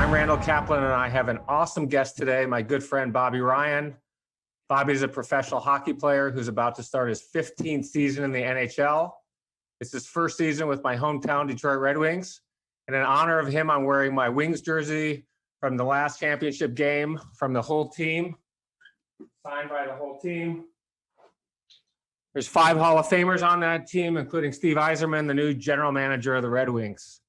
I'm Randall Kaplan, and I have an awesome guest today, my good friend Bobby Ryan. Bobby is a professional hockey player who's about to start his 15th season in the NHL. It's his first season with my hometown Detroit Red Wings. And in honor of him, I'm wearing my Wings jersey from the last championship game from the whole team, signed by the whole team. There's 5 Hall of Famers on that team, including Steve Yzerman, the new general manager of the Red Wings.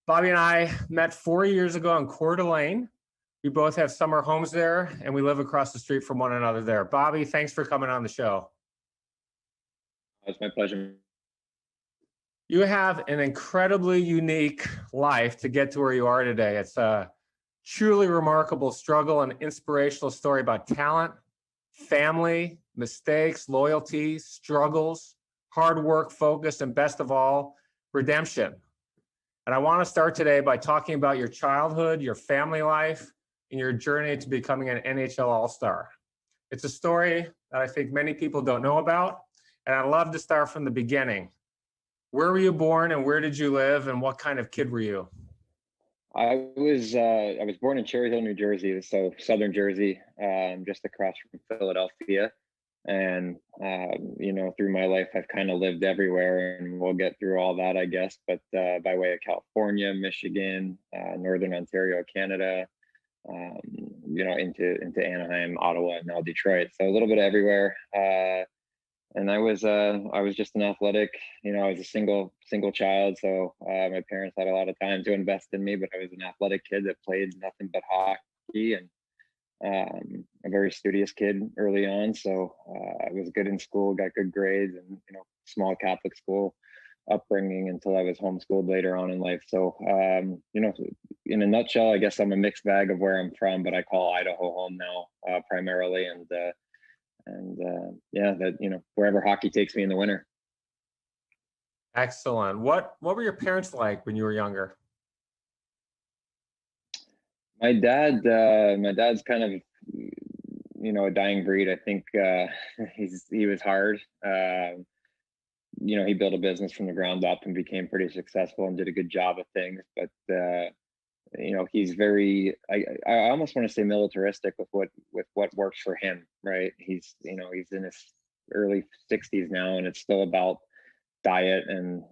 Bobby and I met 4 years ago in Coeur d'Alene. We both have summer homes there, and we live across the street from one another there. Bobby, thanks for coming on the show. It's my pleasure. You have an incredibly unique life to get to where you are today. It's a truly remarkable struggle and inspirational story about talent, family, mistakes, loyalty, struggles, hard work, focus, and best of all, redemption. And I want to start today by talking about your childhood, your family life, and your journey to becoming an NHL All-Star. It's a story that I think many people don't know about, and I'd love to start from the beginning. Where were you born, and where did you live, and what kind of kid were you? I was born in Cherry Hill, New Jersey, so southern Jersey, just across from Philadelphia. And through my life, I've kind of lived everywhere, and we'll get through all that, I guess. But by way of California, Michigan, Northern Ontario, Canada, into Anaheim, Ottawa, and now Detroit. So a little bit of everywhere. And I was just an athletic, I was a single child. So my parents had a lot of time to invest in me, but I was an athletic kid that played nothing but hockey, and a very studious kid early on. So I was good in school, got good grades, and, small Catholic school upbringing until I was homeschooled later on in life. So, in a nutshell, I guess I'm a mixed bag of where I'm from, but I call Idaho home now, primarily. Wherever hockey takes me in the winter. Excellent. What were your parents like when you were younger? My dad's kind of, a dying breed. I think he was hard. He built a business from the ground up and became pretty successful and did a good job of things. But he's very, I almost want to say militaristic with what works for him, right? He's in his early 60s now, and it's still about diet and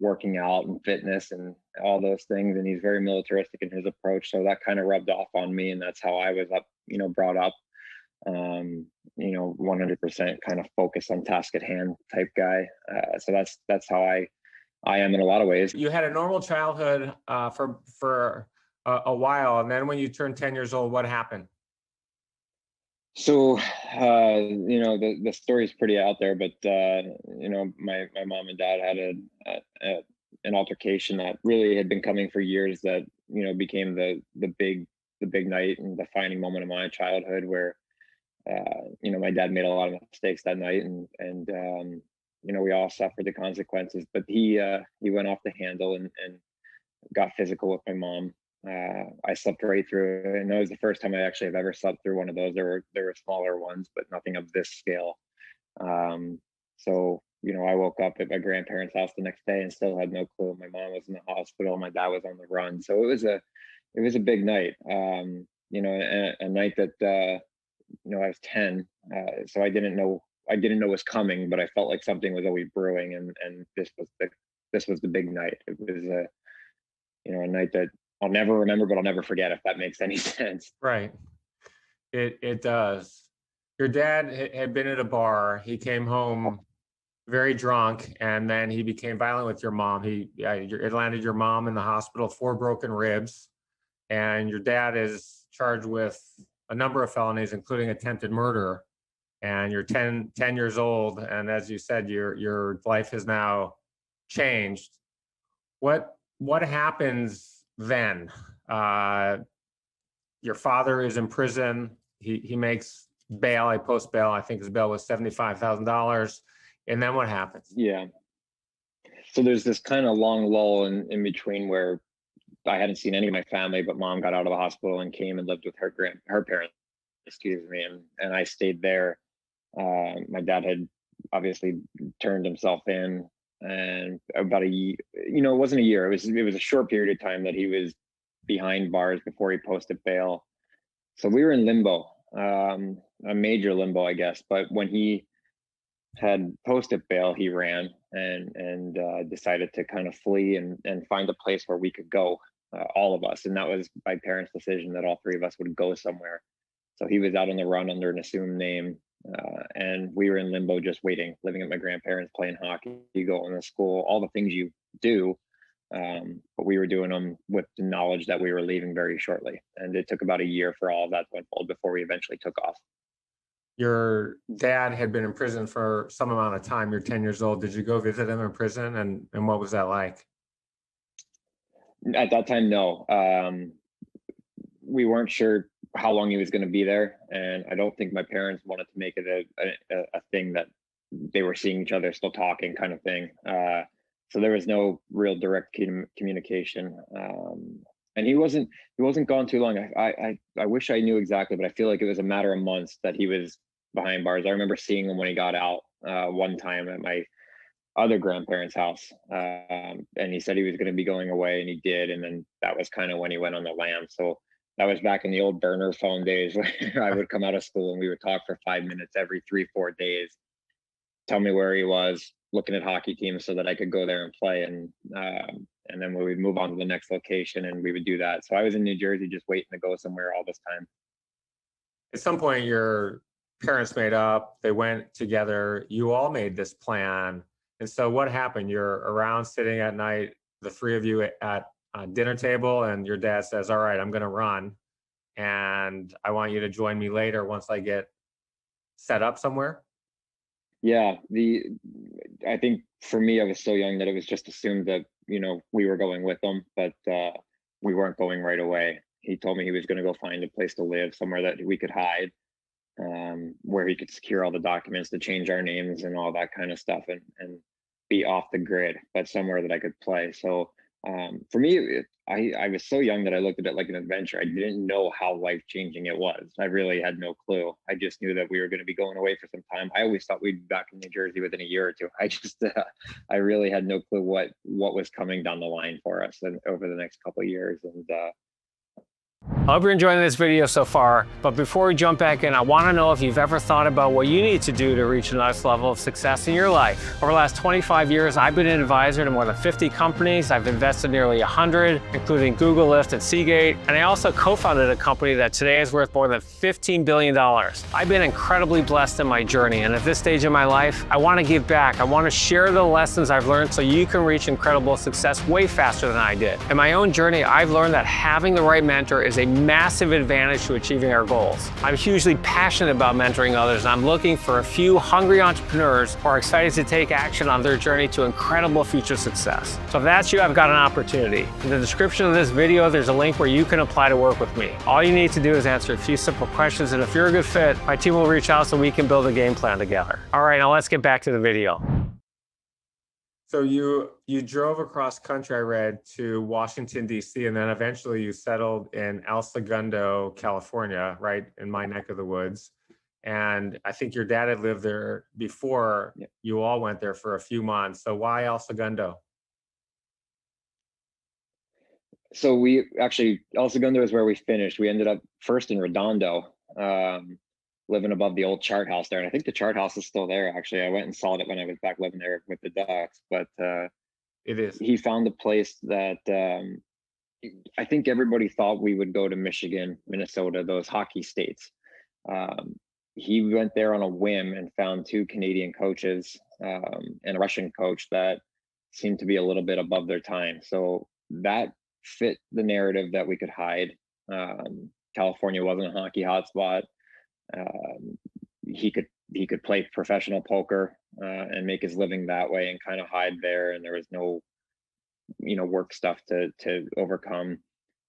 working out and fitness and all those things. And he's very militaristic in his approach. So that kind of rubbed off on me, and that's how I was brought up. 100% kind of focus on task at hand type guy. So that's how I am in a lot of ways. You had a normal childhood for a while, and then when you turned 10 years old, what happened? So, the story is pretty out there, but my mom and dad had an altercation that really had been coming for years. That became the big night and defining moment of my childhood, where my dad made a lot of mistakes that night, and we all suffered the consequences. But he went off the handle and got physical with my mom. I slept right through it, and it was the first time I actually have ever slept through one of those. There were smaller ones, but nothing of this scale. So I woke up at my grandparents' house the next day and still had no clue. My mom was in the hospital, my dad was on the run. So it was a big night. A night that I was 10, so I didn't know was coming, but I felt like something was always brewing, and this was the big night. It was a night that I'll never remember, but I'll never forget, if that makes any sense. Right. It does. Your dad had been at a bar. He came home very drunk, and then he became violent with your mom. It landed your mom in the hospital, 4 broken ribs, and your dad is charged with a number of felonies, including attempted murder. And you're 10 years old, and as you said, your life has now changed. What happens then? Your father is in prison. He makes bail. I post bail. I think his bail was $75,000. And then what happens? Yeah. So there's this kind of long lull in between where I hadn't seen any of my family, but mom got out of the hospital and came and lived with her parents, and I stayed there. My dad had obviously turned himself in, and about a year, it wasn't a year. It was a short period of time that he was behind bars before he posted bail. So we were in limbo, a major limbo, I guess. But when he had posted bail, he ran and decided to kind of flee and find a place where we could go, all of us. And that was my parents' decision that all three of us would go somewhere. So he was out on the run under an assumed name, and we were in limbo, just waiting, living at my grandparents, playing hockey, going to school, all the things you do. But we were doing them with the knowledge that we were leaving very shortly. And it took about a year for all of that to unfold before we eventually took off. Your dad had been in prison for some amount of time. You're 10 years old. Did you go visit him in prison? And what was that like? At that time, no. We weren't sure how long he was going to be there. And I don't think my parents wanted to make it a thing that they were seeing each other still talking kind of thing. So there was no real direct communication. And he wasn't gone too long. I wish I knew exactly, but I feel like it was a matter of months that he was behind bars. I remember seeing him when he got out one time at my other grandparents' house, and he said he was going to be going away, and he did. And then that was kind of when he went on the lam. So that was back in the old burner phone days where I would come out of school and we would talk for 5 minutes every 3-4 days, tell me where he was, looking at hockey teams so that I could go there and play. And then we would move on to the next location and we would do that. So I was in New Jersey just waiting to go somewhere all this time. At some point, your parents made up, they went together, you all made this plan. And so what happened? You're around sitting at night, the three of you at a dinner table, and your dad says, all right, I'm going to run. And I want you to join me later once I get set up somewhere. Yeah, I think for me, I was so young that it was just assumed that, we were going with them, but we weren't going right away. He told me he was going to go find a place to live, somewhere that we could hide, where he could secure all the documents to change our names and all that kind of stuff and be off the grid, but somewhere that I could play. So for me, I was so young that I looked at it like an adventure. I didn't know how life-changing it was. I really had no clue. I just knew that we were going to be going away for some time. I always thought we'd be back in New Jersey within a year or two. I really had no clue what was coming down the line for us and over the next couple of years. And I hope you're enjoying this video so far, but before we jump back in, I want to know if you've ever thought about what you need to do to reach the next level of success in your life. Over the last 25 years, I've been an advisor to more than 50 companies. I've invested nearly 100, including Google, Lyft, and Seagate, and I also co-founded a company that today is worth more than $15 billion. I've been incredibly blessed in my journey, and at this stage in my life, I want to give back. I want to share the lessons I've learned so you can reach incredible success way faster than I did. In my own journey, I've learned that having the right mentor is a massive advantage to achieving our goals. I'm hugely passionate about mentoring others, and I'm looking for a few hungry entrepreneurs who are excited to take action on their journey to incredible future success. So if that's you, I've got an opportunity. In the description of this video, there's a link where you can apply to work with me. All you need to do is answer a few simple questions, and if you're a good fit, my team will reach out so we can build a game plan together. All right, now let's get back to the video. So you drove across country, I read, to Washington, D.C., and then eventually you settled in El Segundo, California, right in my neck of the woods. And I think your dad had lived there before you all went there for a few months. So why El Segundo? So El Segundo is where we finished. We ended up first in Redondo, living above the old chart house there. And I think the chart house is still there, actually. I went and saw it when I was back living there with the Ducks. But it is. He found a place that I think everybody thought we would go to Michigan, Minnesota, those hockey states. He went there on a whim and found 2 Canadian coaches and a Russian coach that seemed to be a little bit above their time. So that fit the narrative that we could hide. California wasn't a hockey hotspot. He could play professional poker and make his living that way and kind of hide there, and there was no work stuff to overcome,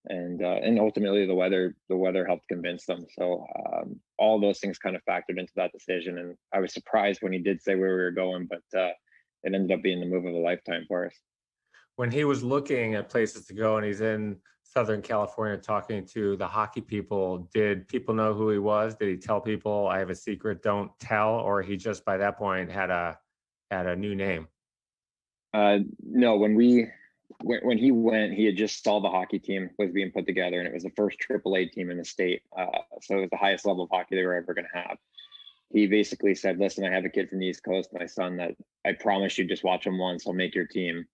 and ultimately the weather helped convince them. So all those things kind of factored into that decision, and I was surprised when he did say where we were going, but it ended up being the move of a lifetime for us. When he was looking at places to go and he's in Southern California talking to the hockey people, did people know who he was? Did he tell people, I have a secret, don't tell? Or he just by that point had a new name? No, when we when he went, he had just saw the hockey team was being put together, and it was the first AAA team in the state. So it was the highest level of hockey they were ever going to have. He basically said, listen, I have a kid from the East Coast, my son, that I promise you just watch him once, I'll make your team.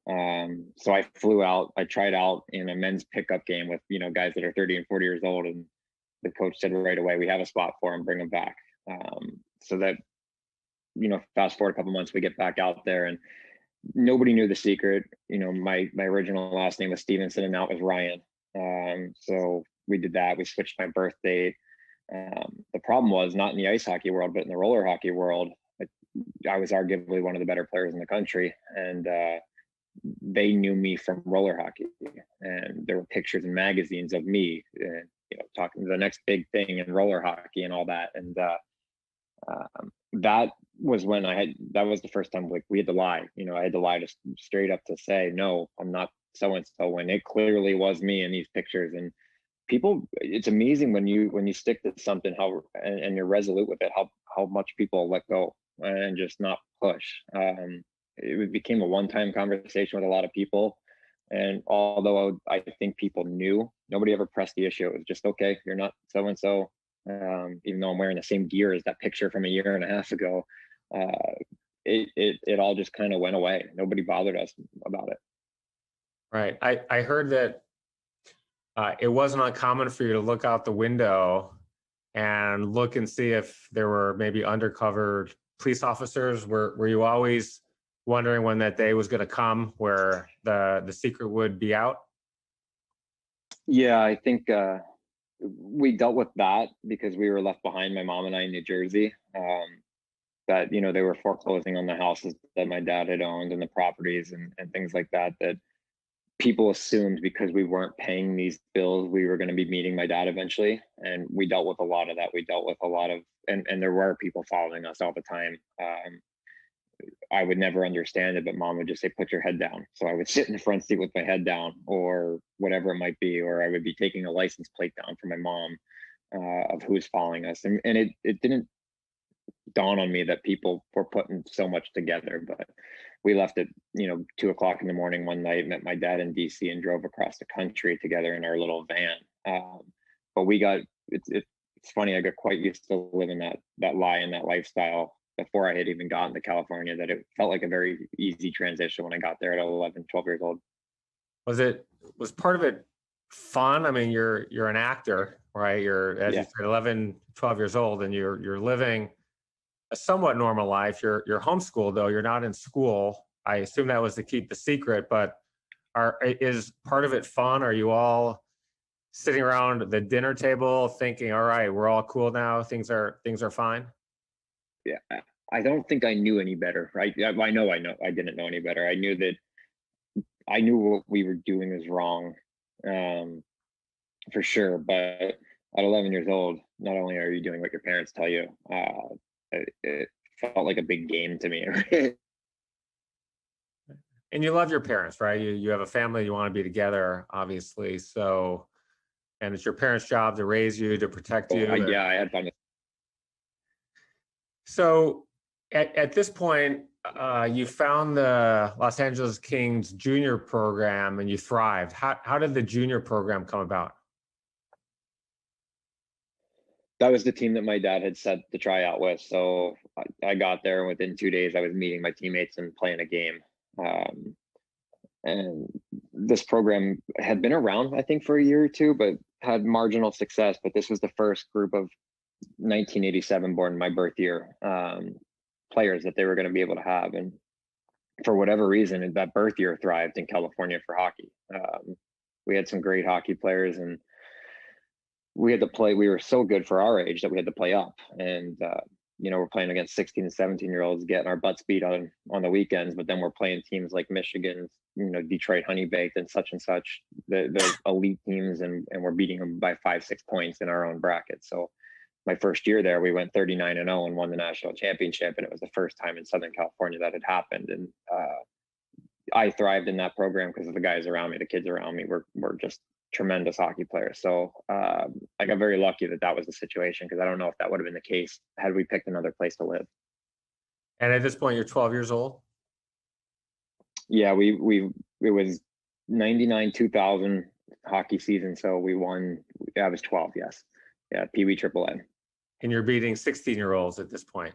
So I flew out, I tried out in a men's pickup game with, guys that are 30 and 40 years old. And the coach said right away, we have a spot for him, bring him back. So that, fast forward a couple months, we get back out there, and nobody knew the secret. My original last name was Stevenson, and now it was Ryan. So we did that. We switched my birth date. The problem was not in the ice hockey world, but in the roller hockey world, I was arguably one of the better players in the country. And they knew me from roller hockey, and there were pictures in magazines of me, talking to the next big thing in roller hockey and all that. And that was when that was the first time, like, we had to lie. I had to lie to straight up to say, no, I'm not so-and-so, when it clearly was me in these pictures. And people, it's amazing when you stick to something, and you're resolute with it, how much people let go and just not push. It became a one-time conversation with a lot of people. And although I think people knew, nobody ever pressed the issue. It was just, okay, you're not so-and-so. Even though I'm wearing the same gear as that picture from a year and a half ago, it all just kind of went away. Nobody bothered us about it. Right. I heard that it wasn't uncommon for you to look out the window and look and see if there were maybe undercover police officers. Were you always wondering when that day was going to come where the secret would be out? Yeah, I think we dealt with that because we were left behind, my mom and I, in New Jersey. That they were foreclosing on the houses that my dad had owned and the properties and things like that. That people assumed because we weren't paying these bills, we were going to be meeting my dad eventually. And we dealt with a lot of that. We dealt with a lot of, and there were people following us all the time. I would never understand it, but mom would just say, put your head down. So I would sit in the front seat with my head down, or whatever it might be, or I would be taking a license plate down for my mom of who's following us. And it didn't dawn on me that people were putting so much together. But we left at 2 o'clock in the morning one night, met my dad in DC, and drove across the country together in our little van. But we got it's funny, I got quite used to living that lie and that lifestyle before I had even gotten to California, that it felt like a very easy transition when I got there at 11, 12 years old. Was part of it fun? I mean, you're an actor, right? You're, as you said, 11, 12 years old, and you're living a somewhat normal life. You're homeschooled, though. You're not in school. I assume that was to keep the secret, but is part of it fun? Are you all sitting around the dinner table thinking, all right, we're all cool now, things are fine? Yeah, I don't think I knew any better, right? I know I didn't know any better. I knew what we were doing was wrong, for sure. But at 11 years old, not only are you doing what your parents tell you, it felt like a big game to me. And you love your parents, right? You have a family, you want to be together, obviously. So, and it's your parents' job to raise you, to protect you. I had fun. So at this point, you found the Los Angeles Kings junior program and you thrived. How did the junior program come about? That was the team that my dad had set to try out with. So I got there, and within 2 days I was meeting my teammates and playing a game. And this program had been around, I think, for a year or two, but had marginal success. But this was the first group of 1987 born, my birth year, players that they were going to be able to have. And for whatever reason, that birth year thrived in California for hockey. We had some great hockey players, and we had to play. We were so good for our age that we had to play up. And we're playing against 16 and 17-year-olds, getting our butts beat on the weekends. But then we're playing teams like Michigan, Detroit Honey Baked, and such, the elite teams, and we're beating them by 5-6 points in our own bracket. So my first year there, we went 39-0 and won the national championship. And it was the first time in Southern California that had happened. And I thrived in that program because of the guys around me, the kids around me were just tremendous hockey players. So I got very lucky that was the situation, because I don't know if that would have been the case had we picked another place to live. And at this point, you're 12 years old? Yeah, we it was 99, 2000 hockey season. So we won, I was 12. Yes. Yeah. Pee Wee AAA. And you're beating 16-year-olds at this point.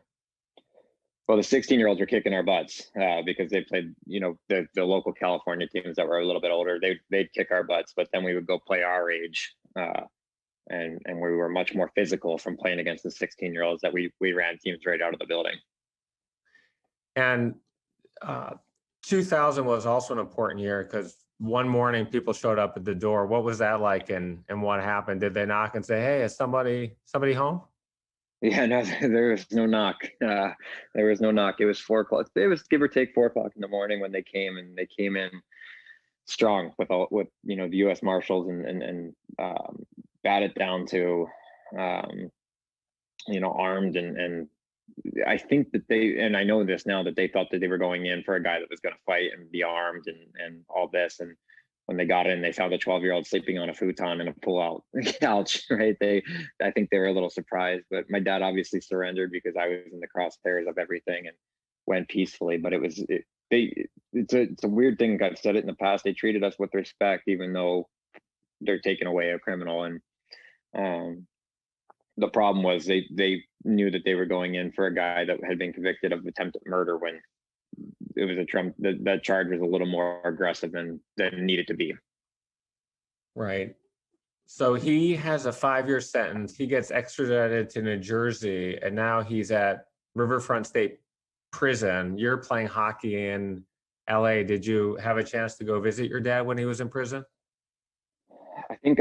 Well, the 16-year-olds were kicking our butts because they played, the local California teams that were a little bit older. They'd kick our butts, but then we would go play our age, and we were much more physical from playing against the 16-year-olds that we ran teams right out of the building. And 2000 was also an important year because one morning people showed up at the door. What was that like, and what happened? Did they knock and say, "Hey, is somebody home?" Yeah, no, there was no knock. There was no knock. It was 4 o'clock. It was give or take 4 o'clock in the morning when they came, and they came in strong with the U.S. Marshals and batted down to, armed and I think that and I know this now, that they thought that they were going in for a guy that was going to fight and be armed and all this. And when they got in, they found a 12-year-old sleeping on a futon in a pull-out couch, right? I think they were a little surprised, but my dad obviously surrendered because I was in the crosshairs of everything and went peacefully. But it's a weird thing. I've said it in the past. They treated us with respect, even though they're taking away a criminal. And the problem was they knew that they were going in for a guy that had been convicted of attempted murder when it was that charge was a little more aggressive than needed to be. Right. So he has a 5-year sentence. He gets extradited to New Jersey, and now he's at Riverfront State Prison. You're playing hockey in LA. Did you have a chance to go visit your dad when he was in prison? I think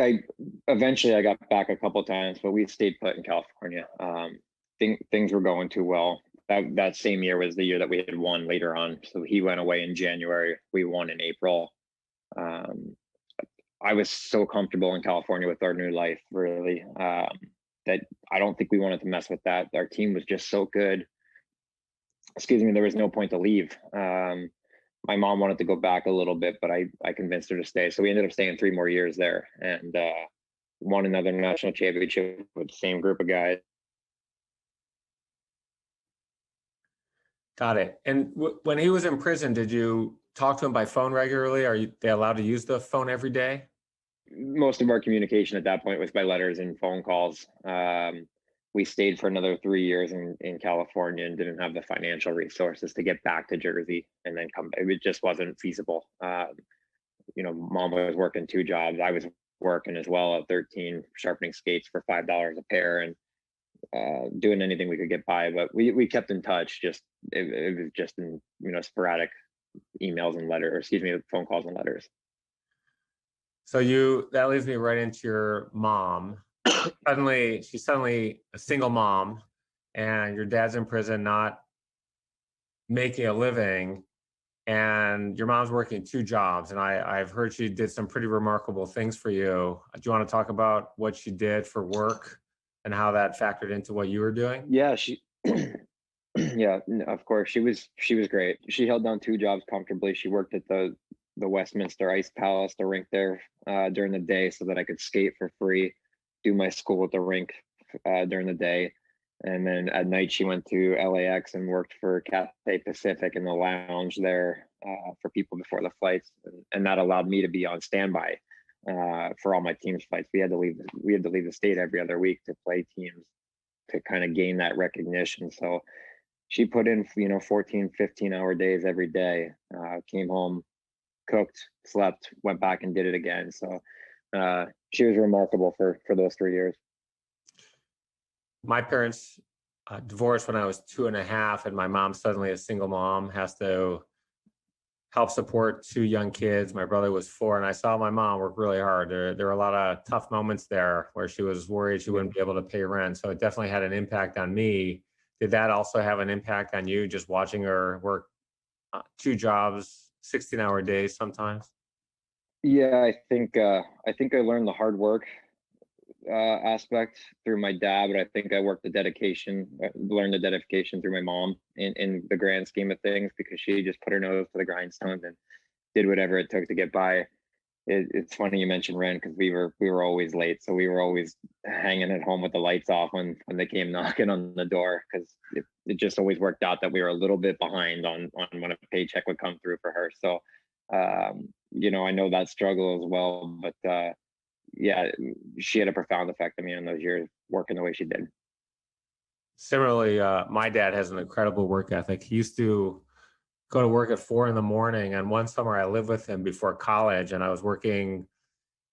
eventually I got back a couple of times, but we stayed put in California. Things were going too well. That same year was the year that we had won later on. So he went away in January. We won in April. I was so comfortable in California with our new life, really, that I don't think we wanted to mess with that. Our team was just so good. Excuse me, there was no point to leave. My mom wanted to go back a little bit, but I convinced her to stay. So we ended up staying 3 more years there and won another national championship with the same group of guys. Got it. And when he was in prison, did you talk to him by phone regularly? Are they allowed to use the phone every day? Most of our communication at that point was by letters and phone calls. We stayed for another 3 years in California and didn't have the financial resources to get back to Jersey and then come. It just wasn't feasible. Mom was working 2 jobs. I was working as well at 13, sharpening skates for $5 a pair and doing anything we could get by. But we kept in touch. It was just in sporadic emails and phone calls and letters. So that leads me right into your mom. She's suddenly a single mom, and your dad's in prison, not making a living, and your mom's working 2 jobs. And I've heard she did some pretty remarkable things for you. Do you want to talk about what she did for work and how that factored into what you were doing? Yeah, yeah, of course. She was great. She held down 2 jobs comfortably. She worked at the Westminster Ice Palace, the rink there, during the day so that I could skate for free, do my school at the rink during the day. And then at night, she went to LAX and worked for Cathay Pacific in the lounge there for people before the flights. And that allowed me to be on standby for all my team's flights. We had to leave the state every other week to play teams to kind of gain that recognition. So she put in, 14, 15-hour days every day, came home, cooked, slept, went back and did it again. So she was remarkable for those 3 years. My parents divorced when I was 2.5, and my mom, suddenly a single mom, has to help support 2 young kids. My brother was 4, and I saw my mom work really hard. There were a lot of tough moments there where she was worried she wouldn't be able to pay rent. So it definitely had an impact on me. Did that also have an impact on you, just watching her work 2 jobs, 16-hour days sometimes? Yeah, I think I learned the hard work aspect through my dad, but I think I learned the dedication through my mom in the grand scheme of things, because she just put her nose to the grindstone and did whatever it took to get by. It's funny you mentioned rent, because we were always late, so we were always hanging at home with the lights off when they came knocking on the door, because it just always worked out that we were a little bit behind on when a paycheck would come through for her. So You know, I know that struggle as well, but yeah, she had a profound effect on me in those years working the way she did. Similarly, my dad has an incredible work ethic. He used to go to work at 4 a.m. And one summer I lived with him before college, and I was working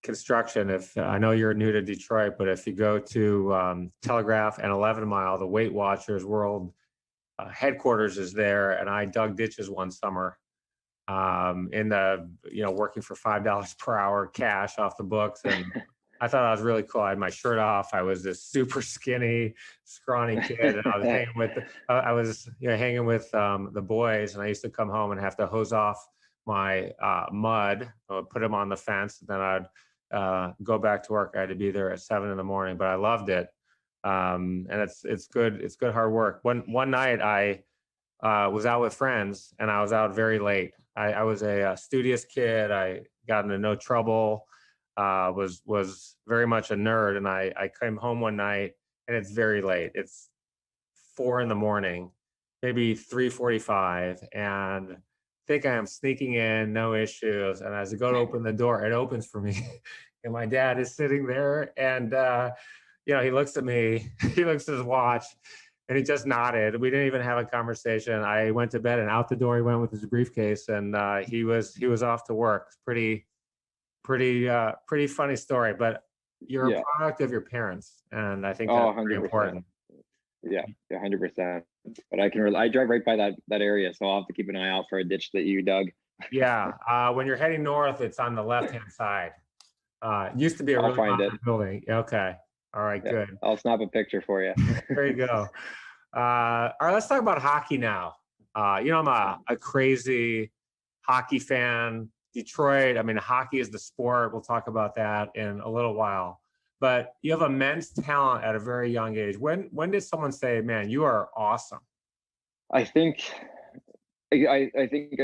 construction. If I know you're new to Detroit, but if you go to Telegraph and 11 Mile, the Weight Watchers World headquarters is there, and I dug ditches one summer in the, working for $5 per hour cash off the books. And I thought I was really cool. I had my shirt off. I was this super skinny, scrawny kid, and I was hanging with hanging with the boys. And I used to come home and have to hose off my mud, put them on the fence, and then I'd go back to work. I had to be there at 7 a.m, but I loved it. And it's good. It's good hard work. One night I was out with friends, and I was out very late. I was a studious kid. I got into no trouble. Was very much a nerd, and I came home one night, and it's very late. It's 4 a.m, maybe 3:45, and think I am sneaking in, no issues. And as I go to open the door, it opens for me, and my dad is sitting there, and he looks at me, he looks at his watch, and he just nodded. We didn't even have a conversation. I went to bed, and out the door he went with his briefcase, and he was off to work. Pretty funny story, but you're a product of your parents, and I think that's very important. Yeah, 100%. But I drive right by that area, so I'll have to keep an eye out for a ditch that you dug. Yeah, when you're heading north, it's on the left-hand side. Used to be a really modern building. Okay, all right, good. I'll snap a picture for you. There you go. All right, let's talk about hockey now. I'm a crazy hockey fan. Detroit, I mean, hockey is the sport. We'll talk about that in a little while. But you have immense talent at a very young age. When did someone say, "Man, you are awesome"? I think I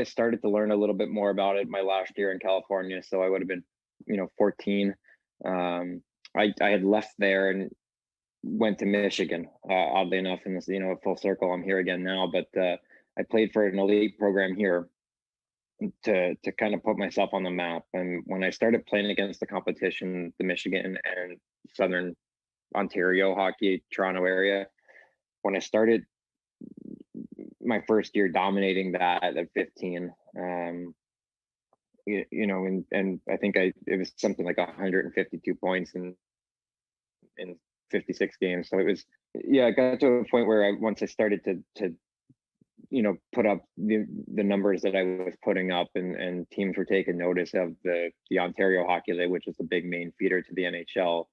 started to learn a little bit more about it my last year in California. So I would have been, 14. I had left there and went to Michigan. Oddly enough, in this, full circle, I'm here again now. But I played for an elite program here to kind of put myself on the map. And when I started playing against the competition, the Michigan and Southern Ontario hockey, Toronto area, when I started my first year dominating that at 15, and I think it was something like 152 points in 56 games. So it was, I got to a point where once I started to put up the numbers that I was putting up, and teams were taking notice of the Ontario Hockey League, which is the big main feeder to the NHL.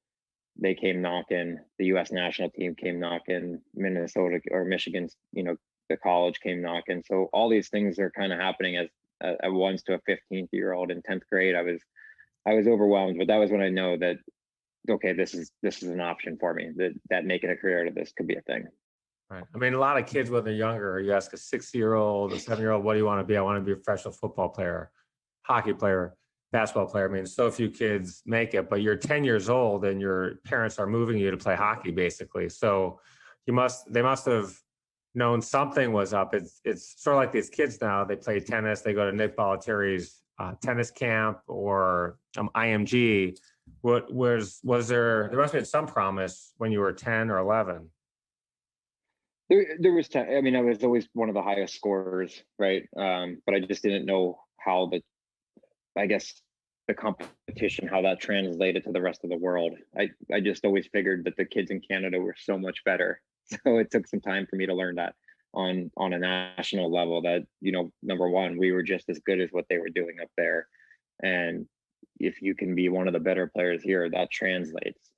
They came knocking. The U.S. national team came knocking. Minnesota or Michigan's, the college came knocking. So all these things are kind of happening as at once to a 15-year-old in 10th grade. I was overwhelmed, but that was when I know that, okay, this is an option for me. That making a career out of this could be a thing. Right. I mean, a lot of kids when they're younger, you ask a 6-year-old, a 7-year-old, what do you want to be? I want to be a professional football player, hockey player, basketball player. I mean, so few kids make it, but you're 10 years old and your parents are moving you to play hockey, basically. So they must have known something was up. It's sort of like these kids now. They play tennis. They go to Nick Bollettieri's tennis camp or IMG. What was there? There must have been some promise when you were 10 or 11. There was time. I mean, I was always one of the highest scorers, right? But I just didn't know how the competition, how that translated to the rest of the world. I just always figured that the kids in Canada were so much better. So it took some time for me to learn that on a national level that, number one, we were just as good as what they were doing up there. And if you can be one of the better players here, that translates.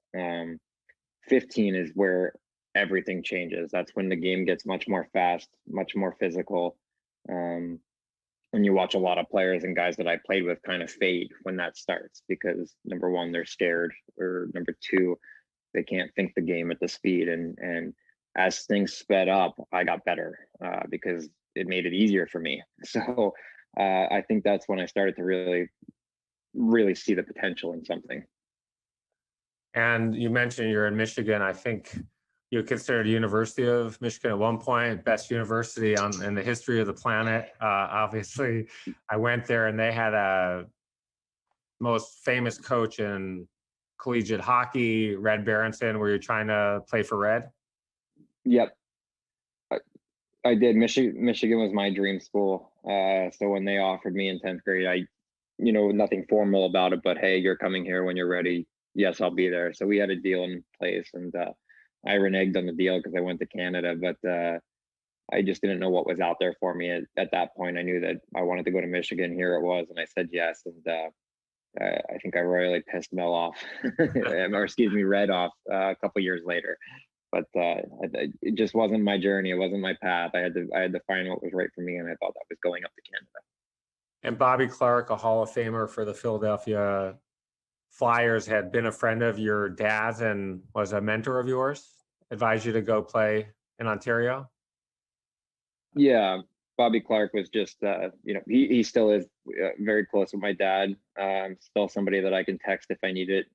15 is where everything changes. That's when the game gets much more fast, much more physical. And you watch a lot of players and guys that I played with kind of fade when that starts, because number one, they're scared, or number two, they can't think the game at the speed. And as things sped up, I got better because it made it easier for me. So I think that's when I started to really, really see the potential in something. And you mentioned you're in Michigan. I think You were considered University of Michigan at one point, best university in the history of the planet. Obviously, I went there and they had a most famous coach in collegiate hockey, Red Berenson, where you're trying to play for Red. Yep. I did. Michigan was my dream school. So when they offered me in 10th grade, nothing formal about it, but hey, you're coming here when you're ready. Yes, I'll be there. So we had a deal in place, and I reneged on the deal because I went to Canada, but I just didn't know what was out there for me at that point. I knew that I wanted to go to Michigan. Here it was, and I said yes. And I think I royally pissed Mel off, or excuse me, Red off a couple years later. But it just wasn't my journey. It wasn't my path. I had to find what was right for me, and I thought that was going up to Canada. And Bobby Clarke, a Hall of Famer for the Philadelphia Flyers, had been a friend of your dad's and was a mentor of yours, advised you to go play in Ontario? Yeah, Bobby Clarke was just, he still is very close with my dad. Still somebody that I can text if I need it.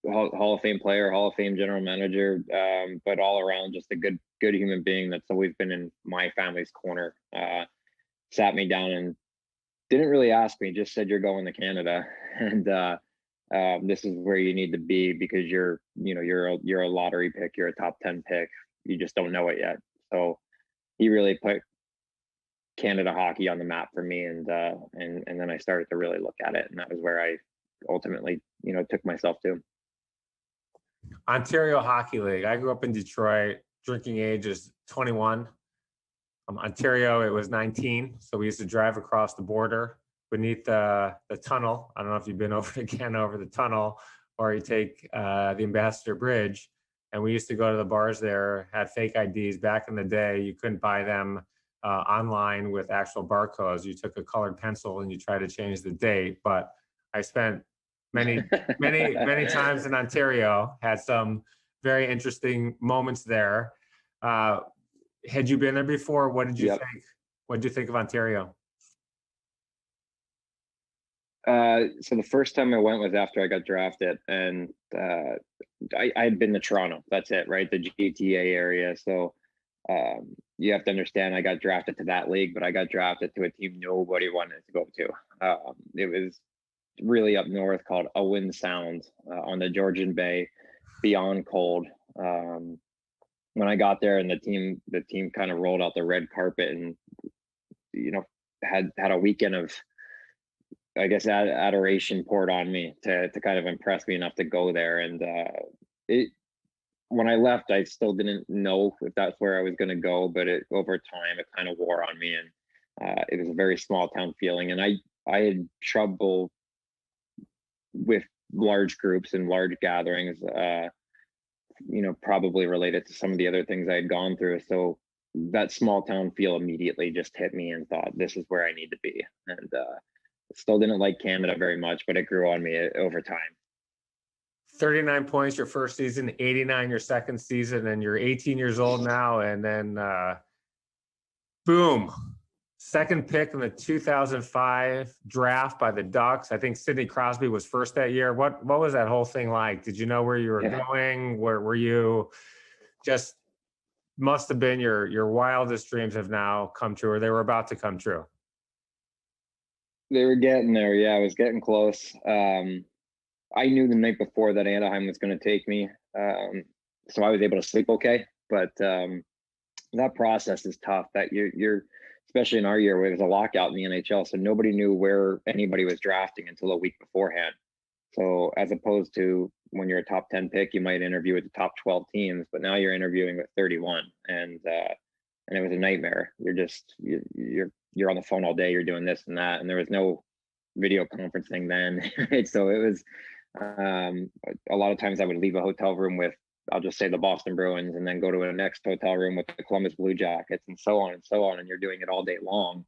Hall of Fame player, Hall of Fame general manager, but all around just a good human being that's always been in my family's corner. Sat me down and didn't really ask me, just said, you're going to Canada, and this is where you need to be because you're a lottery pick, you're a top 10 pick, you just don't know it yet. So he really put Canada hockey on the map for me, and then I started to really look at it, and that was where I ultimately took myself to. Ontario Hockey League. I grew up in Detroit. Drinking age is 21. Ontario, it was 19. So we used to drive across the border beneath the tunnel. I don't know if you've been over again over the tunnel, or you take the Ambassador Bridge. And we used to go to the bars there, had fake IDs. Back in the day, you couldn't buy them online with actual barcodes. You took a colored pencil and you tried to change the date. But I spent many times in Ontario, had some very interesting moments there. Had you been there before? What did you think? What did you think of Ontario? So the first time I went was after I got drafted, and I had been to Toronto. That's it, right? The GTA area. So you have to understand, I got drafted to that league, but I got drafted to a team nobody wanted to go to. It was really up north called Owen Sound on the Georgian Bay, beyond cold. When I got there and the team kind of rolled out the red carpet and had a weekend of, I guess, adoration poured on me to kind of impress me enough to go there. And when I left, I still didn't know if that's where I was going to go, but over time it kind of wore on me, and it was a very small town feeling. And I had trouble with large groups and large gatherings, probably related to some of the other things I had gone through. So that small town feel immediately just hit me and thought, this is where I need to be. And still didn't like Canada very much, but it grew on me over time. 39 points your first season, 89 your second season, and you're 18 years old now. And then boom, second pick in the 2005 draft by the Ducks. I think Sidney Crosby was first that year. What was that whole thing like? Did you know where you were going? Where were you? Just must have been your wildest dreams have now come true, or they were about to come true. They were getting there. Yeah, I was getting close. I knew the night before that Anaheim was going to take me. So I was able to sleep okay. But that process is tough. That you're especially in our year where there's a lockout in the NHL. So nobody knew where anybody was drafting until a week beforehand. So as opposed to when you're a top 10 pick, you might interview with the top 12 teams, but now you're interviewing with 31. And it was a nightmare. You're on the phone all day, you're doing this and that. And there was no video conferencing then. Right? So it was a lot of times I would leave a hotel room with, I'll just say, the Boston Bruins, and then go to a next hotel room with the Columbus Blue Jackets, and so on and so on. And you're doing it all day long.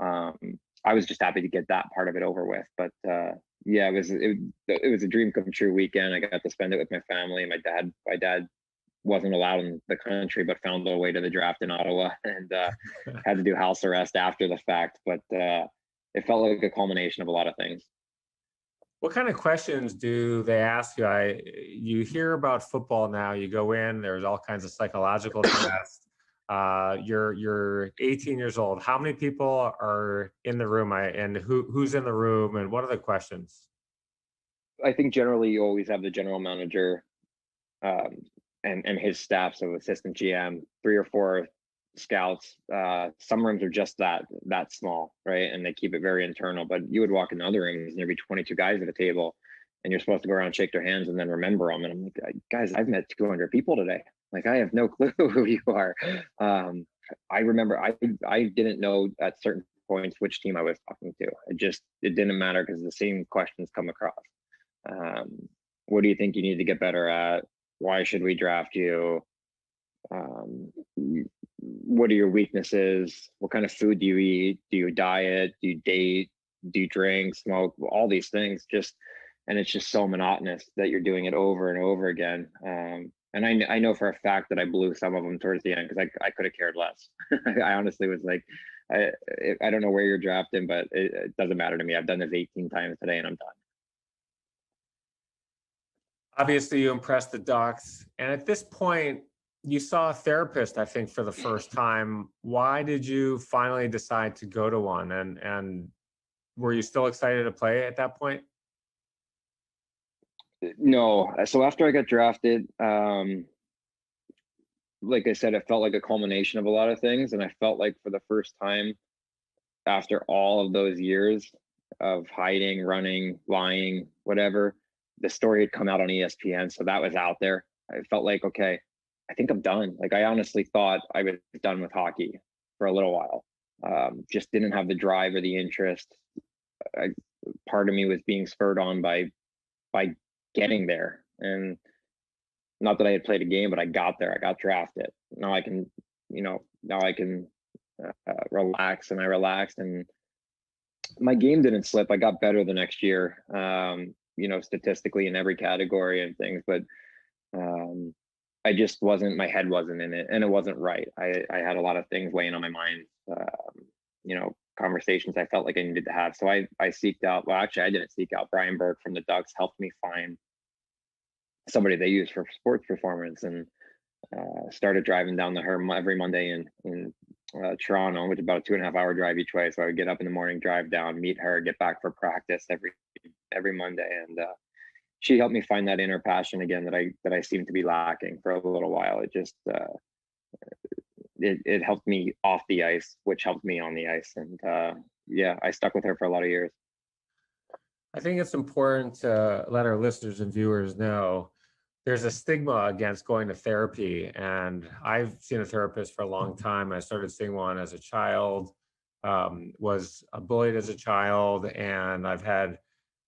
I was just happy to get that part of it over with. But yeah, it was a dream come true weekend. I got to spend it with my family. My dad wasn't allowed in the country, but found a way to the draft in Ottawa, and had to do house arrest after the fact. But it felt like a culmination of a lot of things. What kind of questions do they ask you? You hear about football now. You go in. There's all kinds of psychological tests. You're 18 years old. How many people are in the room? And who's in the room? And what are the questions? I think generally you always have the general manager, um, and his staff, so assistant GM, 3 or 4 scouts. Some rooms are just that small, right? And they keep it very internal. But you would walk in other rooms and there'd be 22 guys at a table, and you're supposed to go around and shake their hands and then remember them. And I'm like, guys, I've met 200 people today. Like, I have no clue who you are. I remember I didn't know at certain points which team I was talking to. It didn't matter because the same questions come across. What do you think you need to get better at? Why should we draft you? What are your weaknesses? What kind of food do you eat? Do you diet? Do you date? Do you drink, smoke? All these things and it's just so monotonous that you're doing it over and over again. And I know for a fact that I blew some of them towards the end because I could have cared less. I honestly was like, I don't know where you're drafting, but it doesn't matter to me. I've done this 18 times today and I'm done. Obviously, you impressed the Ducks. And at this point, you saw a therapist, I think, for the first time. Why did you finally decide to go to one? And were you still excited to play at that point? No. So after I got drafted, like I said, it felt like a culmination of a lot of things. And I felt like for the first time, after all of those years of hiding, running, lying, whatever, the story had come out on ESPN. So that was out there. I felt like, okay, I think I'm done. Like, I honestly thought I was done with hockey for a little while. Just didn't have the drive or the interest. Part of me was being spurred on by getting there. And not that I had played a game, but I got there. I got drafted. Now I can relax, and I relaxed, and my game didn't slip. I got better the next year, statistically in every category and things, but I just wasn't, my head wasn't in it, and it wasn't right. I had a lot of things weighing on my mind, conversations I felt like I needed to have. So I seeked out, well, actually I didn't seek out. Brian Burke from the Ducks helped me find somebody they use for sports performance, and started driving down to her every Monday in Toronto, which is about a 2.5-hour drive each way. So I would get up in the morning, drive down, meet her, get back for practice every Monday, and she helped me find that inner passion again that I seemed to be lacking for a little while. It just it helped me off the ice, which helped me on the ice, and I stuck with her for a lot of years. I think it's important to let our listeners and viewers know there's a stigma against going to therapy. And I've seen a therapist for a long time. I started seeing one as a child, was bullied as a child, and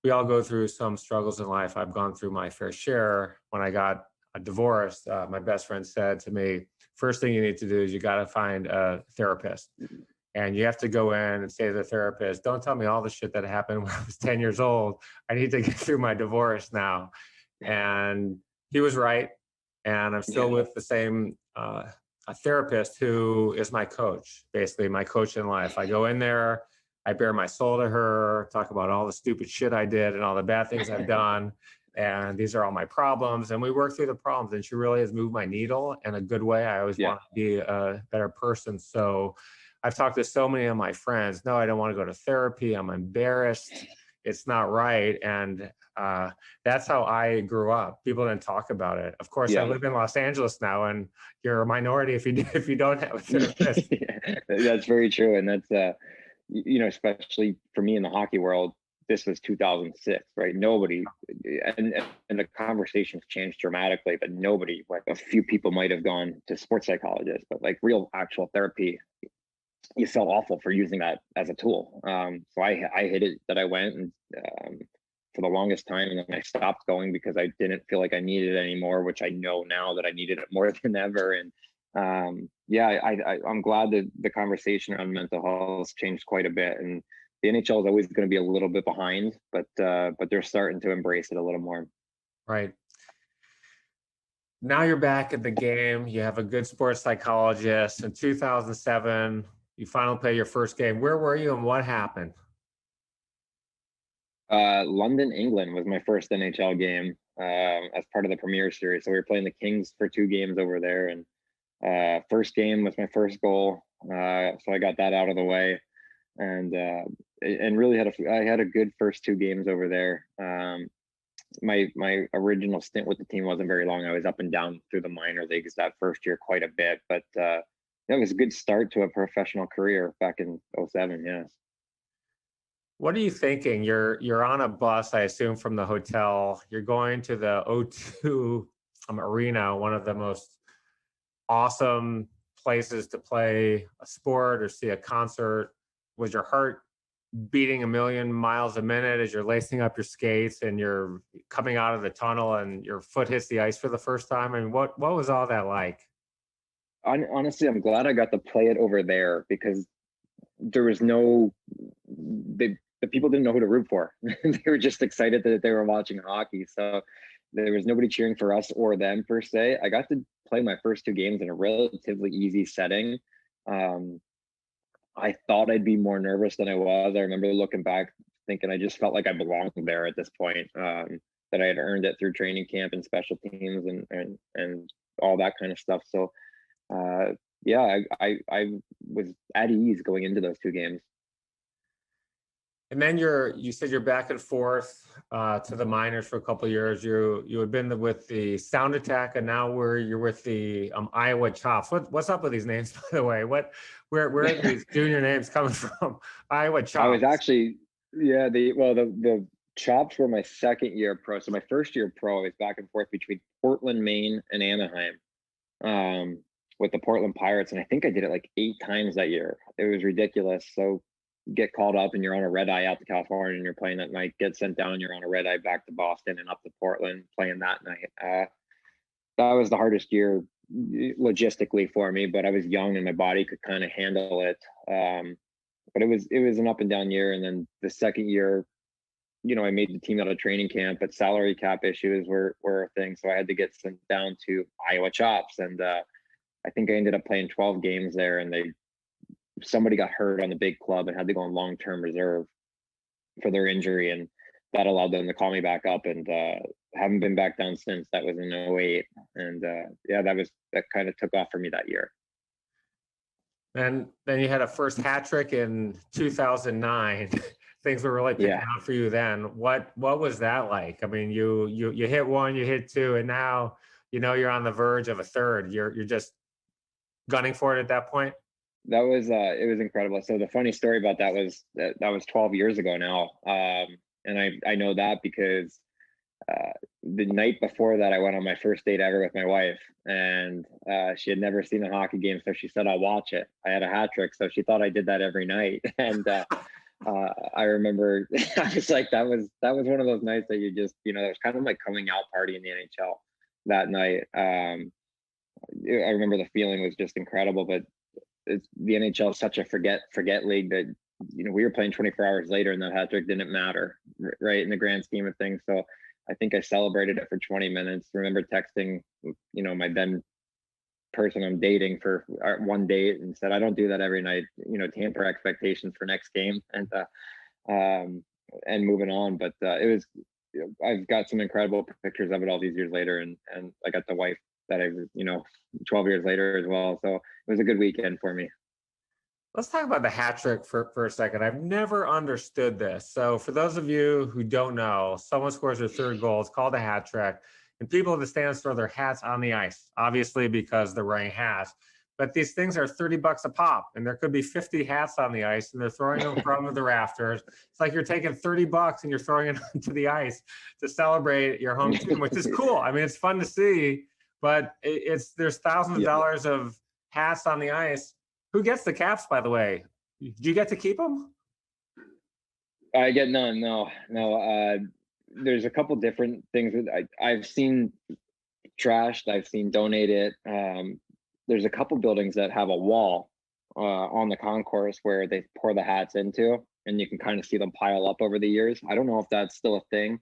we all go through some struggles in life. I've gone through my fair share. When I got divorced, my best friend said to me, first thing you need to do is you got to find a therapist. And you have to go in and say to the therapist, don't tell me all the shit that happened when I was 10 years old. I need to get through my divorce now. And he was right. And I'm still with the same a therapist who is my coach, basically my coach in life. I go in there, I bare my soul to her, talk about all the stupid shit I did and all the bad things I've done. And these are all my problems. And we work through the problems. And she really has moved my needle in a good way. I always want to be a better person. So I've talked to so many of my friends. No, I don't want to go to therapy. I'm embarrassed. It's not right. And that's how I grew up. People didn't talk about it. Of course, I live in Los Angeles now, and you're a minority if you don't have a therapist. That's very true. And that's, especially for me in the hockey world, this was 2006, right? Nobody, and the conversations changed dramatically, but nobody, like a few people might have gone to sports psychologists, but like real actual therapy, you felt awful for using that as a tool. So I hid it that I went, and for the longest time, and then I stopped going because I didn't feel like I needed it anymore, which I know now that I needed it more than ever. And I'm glad that the conversation around mental health has changed quite a bit. And the NHL is always going to be a little bit behind, but they're starting to embrace it a little more. Right. Now you're back at the game. You have a good sports psychologist. In 2007, you finally play your first game. Where were you and what happened? London, England was my first NHL game as part of the Premier Series. So we were playing the Kings for 2 games over there, and first game was my first goal. So I got that out of the way, and really I had a good first 2 games over there. My original stint with the team wasn't very long. I was up and down through the minor leagues that first year quite a bit, but it was a good start to a professional career back in 07. Yeah. What are you thinking? You're on a bus, I assume, from the hotel. You're going to the O2 arena, one of the most awesome places to play a sport or see a concert. Was your heart beating a million miles a minute as you're lacing up your skates and you're coming out of the tunnel and your foot hits the ice for the first time? I mean, what was all that like? Honestly, I'm glad I got to play it over there, because there was the people didn't know who to root for. They were just excited that they were watching hockey. So there was nobody cheering for us or them per se. I got to play my first 2 games in a relatively easy setting. I thought I'd be more nervous than I was. I remember looking back thinking I just felt like I belonged there at this point, that I had earned it through training camp and special teams and all that kind of stuff. So yeah, I was at ease going into those 2 games. And then you said you're back and forth to the minors for a couple of years. You had been with the Sound Attack, and now you're with the Iowa Chops. What's up with these names, by the way? Where are these junior names coming from? Iowa Chops. I was actually, yeah. The Chops were my second year pro. So my first year pro, I was back and forth between Portland, Maine, and Anaheim, with the Portland Pirates, and I think I did it like 8 times that year. It was ridiculous. So get called up and you're on a red eye out to California and you're playing that night, get sent down, you're on a red eye back to Boston and up to Portland playing that night. That was the hardest year logistically for me, but I was young and my body could kind of handle it. But it was an up and down year. And then the second year, I made the team out of training camp, but salary cap issues were a thing. So I had to get sent down to Iowa Chops. And I think I ended up playing 12 games there, and somebody got hurt on the big club and had to go on long-term reserve for their injury, and that allowed them to call me back up, and haven't been back down since. That was in 08, and yeah, that kind of took off for me that year. And then you had a first hat trick in 2009. Things were really picking out for you then. What was that like? I mean, you hit one, you hit 2, and now you're on the verge of a third. You're just gunning for it at that point. That was it was incredible. So the funny story about that was 12 years ago now, and I know that because the night before that I went on my first date ever with my wife, and she had never seen a hockey game, so she said I'll watch it. I had a hat trick, so she thought I did that every night, and I remember I was like, that was one of those nights that you just it was kind of like coming out party in the NHL that night. I remember the feeling was just incredible, but the NHL is such a forget league that we were playing 24 hours later and that hat trick didn't matter, right, in the grand scheme of things. So I think I celebrated it for 20 minutes. Remember texting my then person I'm dating for one date and said, I don't do that every night, tamper expectations for next game, and moving on. But it was I've got some incredible pictures of it all these years later, and I got the wife that I 12 years later as well. So it was a good weekend for me. Let's talk about the hat trick for a second. I've never understood this. So for those of you who don't know, someone scores their third goal. It's called a hat trick. And people at the stands throw their hats on the ice, obviously because they're wearing hats. But these things are $30 a pop, and there could be 50 hats on the ice, and they're throwing them from the rafters. It's like you're taking $30 and you're throwing it onto the ice to celebrate your home team, which is cool. I mean, it's fun to see. But there's thousands of dollars of hats on the ice. Who gets the caps, by the way? Do you get to keep them? I get none. No. There's a couple different things that I've seen trashed. I've seen donated. There's a couple buildings that have a wall on the concourse where they pour the hats into, and you can kind of see them pile up over the years. I don't know if that's still a thing.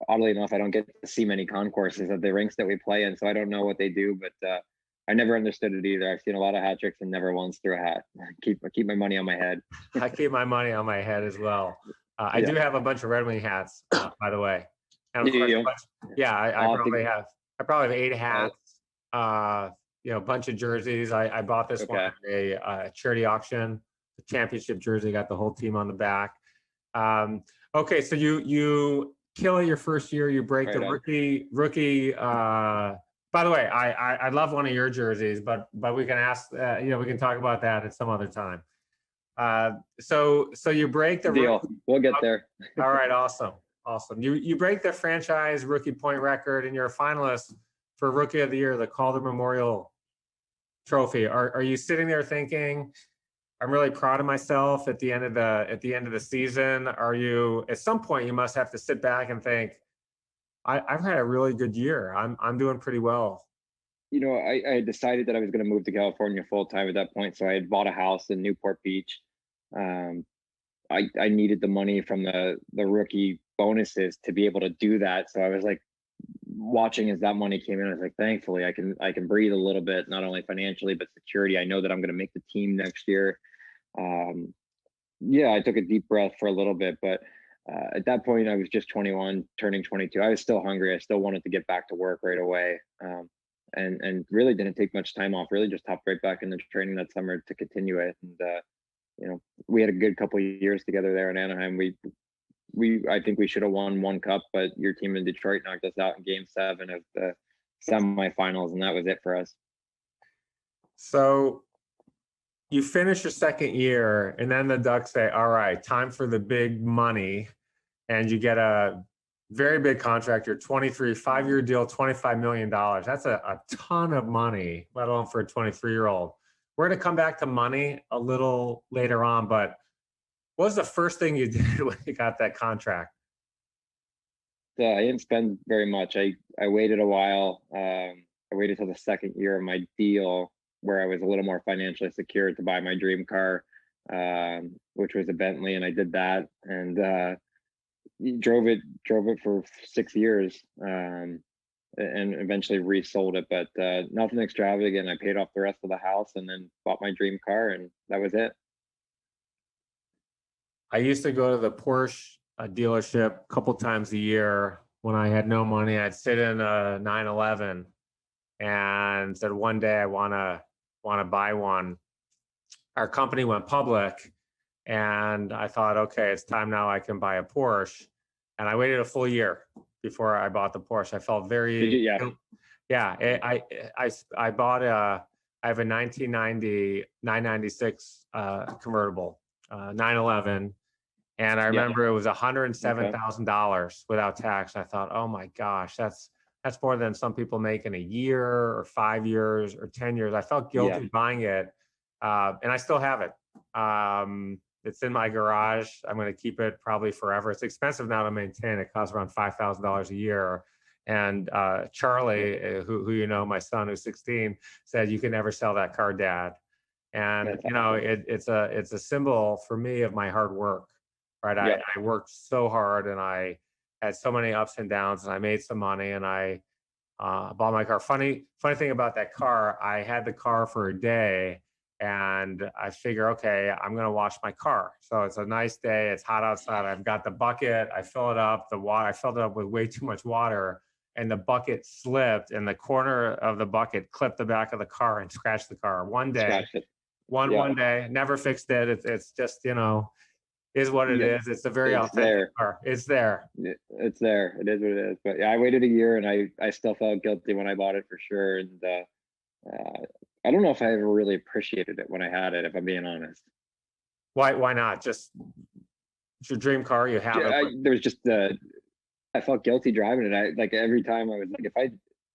Oddly enough, I don't get to see many concourses at the rinks that we play in, so I don't know what they do, but I never understood it either. I've seen a lot of hat tricks and never once threw a hat. I keep my money on my head. I keep my money on my head as well. I do have a bunch of Red Wing hats, by the way. And of You course, do? I I'll have to- probably have 8 hats. A bunch of jerseys. I bought this one Okay. at a charity auction. The championship jersey got the whole team on the back. Okay, so you kill it your first year. You break the rookie. By the way, I love one of your jerseys, but we can ask. We can talk about that at some other time. So you break the Deal. We'll get there. All right, awesome. You break the franchise rookie point record, and you're a finalist for Rookie of the Year, the Calder Memorial Trophy. Are you sitting there thinking, I'm really proud of myself at the end of the season? Are you, at some point you must have to sit back and think, I've had a really good year. I'm doing pretty well. I had decided that I was going to move to California full time at that point. So I had bought a house in Newport Beach. I needed the money from the rookie bonuses to be able to do that. So I was like watching as that money came in. I was like, thankfully I can breathe a little bit, not only financially, but security. I know that I'm going to make the team next year. I took a deep breath for a little bit, but at that point I was just 21, turning 22. I was still hungry. I still wanted to get back to work right away. And really didn't take much time off, really just hopped right back into training that summer to continue it. And, we had a good couple of years together there in Anaheim. I think we should have won one cup, but your team in Detroit knocked us out in Game 7 of the semifinals, and that was it for us. So you finish your second year, and then the Ducks say, all right, time for the big money. And you get a very big contract. You're 23, 5-year deal, $25 million. That's a ton of money, let alone for a 23-year-old. We're going to come back to money a little later on, but what was the first thing you did when you got that contract? I didn't spend very much. I waited a while. I waited till the second year of my deal where I was a little more financially secure to buy my dream car, which was a Bentley, and I did that and drove it for 6 years, and eventually resold it, but nothing extravagant. I paid off the rest of the house and then bought my dream car, and that was it. I used to go to the Porsche dealership a couple times a year when I had no money. I'd sit in a 911 and said, one day I want to buy one. Our company went public, and I thought, okay, it's time now I can buy a Porsche. And I waited a full year before I bought the Porsche. I felt very, I bought I have a 1990 996 convertible 911. And I remember it was $107,000 without tax. I thought, oh my gosh, that's more than some people make in a year or 5 years or 10 years. I felt guilty buying it. And I still have it. It's in my garage. I'm going to keep it probably forever. It's expensive now to maintain. It costs around $5,000 a year. And Charlie, who my son who's 16, said, you can never sell that car, Dad. And it's a symbol for me of my hard work. Right. I worked so hard, and I had so many ups and downs, and I made some money, and I bought my car. Funny thing about that car, I had the car for a day, and I figure, okay, I'm going to wash my car. So it's a nice day. It's hot outside. I've got the bucket. I fill it up. I filled it up with way too much water, and the bucket slipped, and the corner of the bucket clipped the back of the car and scratched the car. One day, one day, never fixed it. It's just, is what it is. It's a very authentic car. It's there. It's there. It is what it is. But I waited a year, and I still felt guilty when I bought it, for sure. And I don't know if I ever really appreciated it when I had it, if I'm being honest. Why not? Just, it's your dream car. You have it. There was just I felt guilty driving it. Like every time I was like,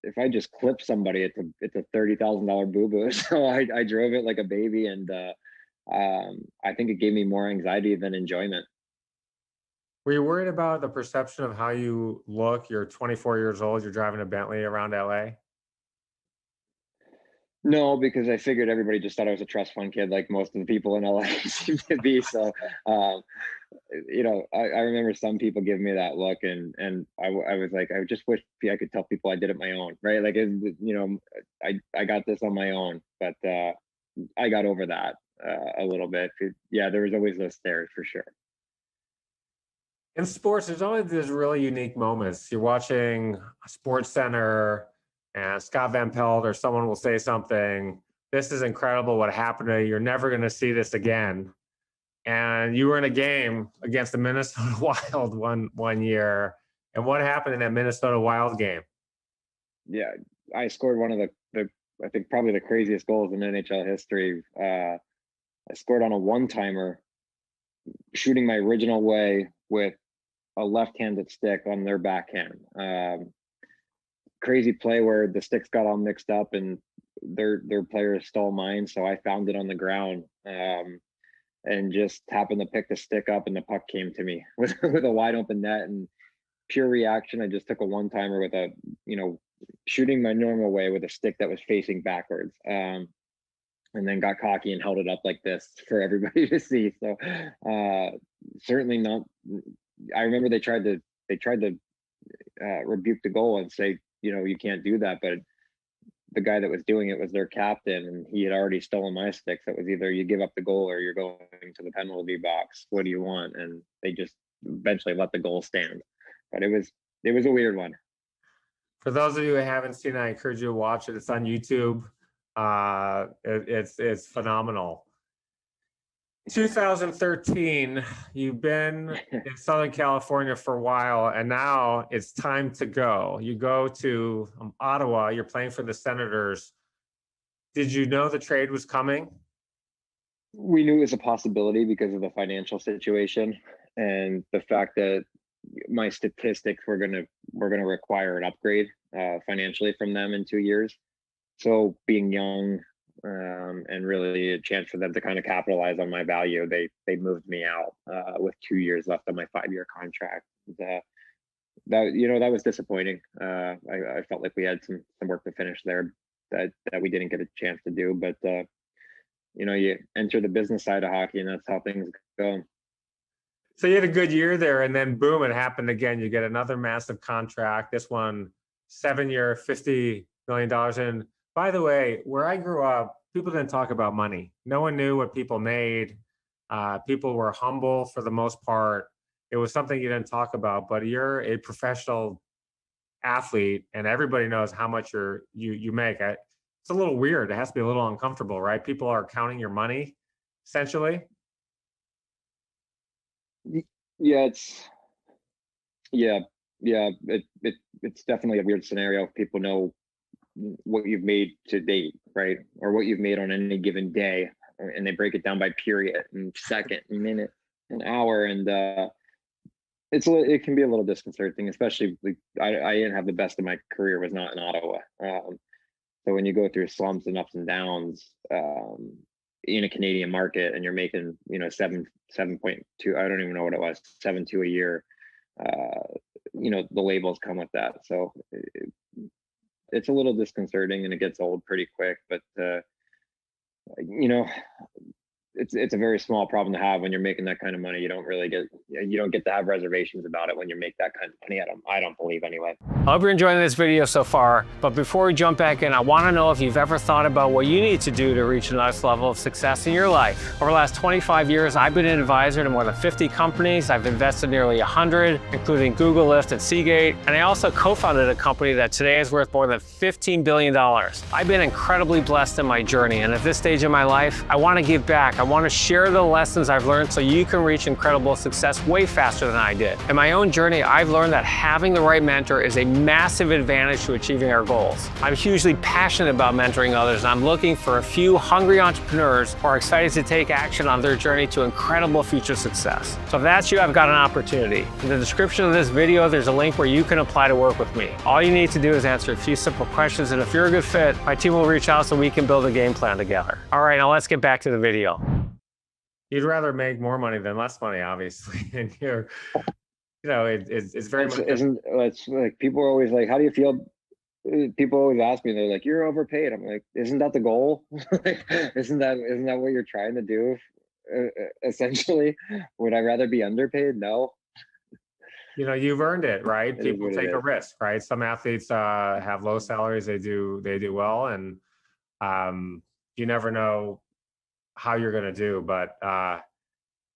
if I just clip somebody, it's a $30,000 boo-boo. So I drove it like a baby, and I think it gave me more anxiety than enjoyment. Were you worried about the perception of how you look? You're 24 years old. You're driving a Bentley around LA. No, because I figured everybody just thought I was a trust fund kid, like most of the people in LA seem to be. So, I remember some people giving me that look, and I was like, I just wish I could tell people I did it my own, right? Like, I got this on my own, but I got over that a little bit. Yeah, there was always those stares, for sure. In sports, there's always these really unique moments. You're watching a Sports Center and Scott Van Pelt or someone will say something, this is incredible what happened to you. You're never going to see this again. And you were in a game against the Minnesota Wild one year. And what happened in that Minnesota Wild game? Yeah, I scored one of the I think probably the craziest goals in NHL history. I scored on a one-timer, shooting my original way with a left-handed stick on their backhand. Crazy play where the sticks got all mixed up and their players stole mine, so I found it on the ground and just happened to pick the stick up, and the puck came to me with a wide open net. And pure reaction, I just took a one-timer with a shooting my normal way with a stick that was facing backwards, and then got cocky and held it up like this for everybody to see. So certainly not. I remember they tried to rebuke the goal and say, you can't do that, but the guy that was doing it was their captain, and he had already stolen my stick. So it was either you give up the goal or you're going to the penalty box. What do you want? And they just eventually let the goal stand. But it was a weird one. For those of you who haven't seen it, I encourage you to watch it. It's on YouTube. It's phenomenal. 2013, you've been in Southern California for a while, and now it's time to go. You go to Ottawa. You're playing for the Senators. Did you know the trade was coming? We knew it was a possibility because of the financial situation and the fact that my statistics were going to require an upgrade financially from them in 2 years. So being young and really a chance for them to kind of capitalize on my value, they moved me out with 2 years left on my 5-year contract. That was disappointing. I felt like we had some work to finish there that we didn't get a chance to do. But you enter the business side of hockey, and that's how things go. So you had a good year there, and then boom, it happened again. You get another massive contract. This one, 7-year, $50 million. And by the way, where I grew up, people didn't talk about money. No one knew what people made. People were humble for the most part. It was something you didn't talk about, but you're a professional athlete and everybody knows how much you make. It's a little weird. It has to be a little uncomfortable, right? People are counting your money, essentially. Yeah, it's definitely a weird scenario. People know what you've made to date, right? Or what you've made on any given day, and they break it down by period and second and minute and hour. And it can be a little disconcerting, especially I didn't have the best of my career, was not in Ottawa. So when you go through slumps and ups and downs in a Canadian market, and you're making 7.2, I don't even know what it was, 7.2 a year, the labels come with that. So it's a little disconcerting, and it gets old pretty quick. But it's a very small problem to have when you're making that kind of money. You don't get to have reservations about it when you make that kind of money. I don't believe, anyway. I hope you're enjoying this video so far, but before we jump back in, I want to know if you've ever thought about what you need to do to reach the next level of success in your life. Over the last 25 years, I've been an advisor to more than 50 companies. I've invested nearly 100, including Google, Lyft, and Seagate, and I also co-founded a company that today is worth more than $15 billion. I've been incredibly blessed in my journey, and at this stage in my life, I want to give back. I want to share the lessons I've learned so you can reach incredible success way faster than I did. In my own journey, I've learned that having the right mentor is a massive advantage to achieving our goals. I'm hugely passionate about mentoring others, and I'm looking for a few hungry entrepreneurs who are excited to take action on their journey to incredible future success. So if that's you, I've got an opportunity. In the description of this video, there's a link where you can apply to work with me. All you need to do is answer a few simple questions, and if you're a good fit, my team will reach out so we can build a game plan together. All right, now let's get back to the video. You'd rather make more money than less money, obviously. And it's very much. It's like people are always like, how do you feel? People always ask me, they're like, you're overpaid. I'm like, isn't that the goal? Isn't that what you're trying to do? Essentially, would I rather be underpaid? No. You've earned it, right? People take a risk, right? Some athletes have low salaries. They do well, and you never know how you're going to do. But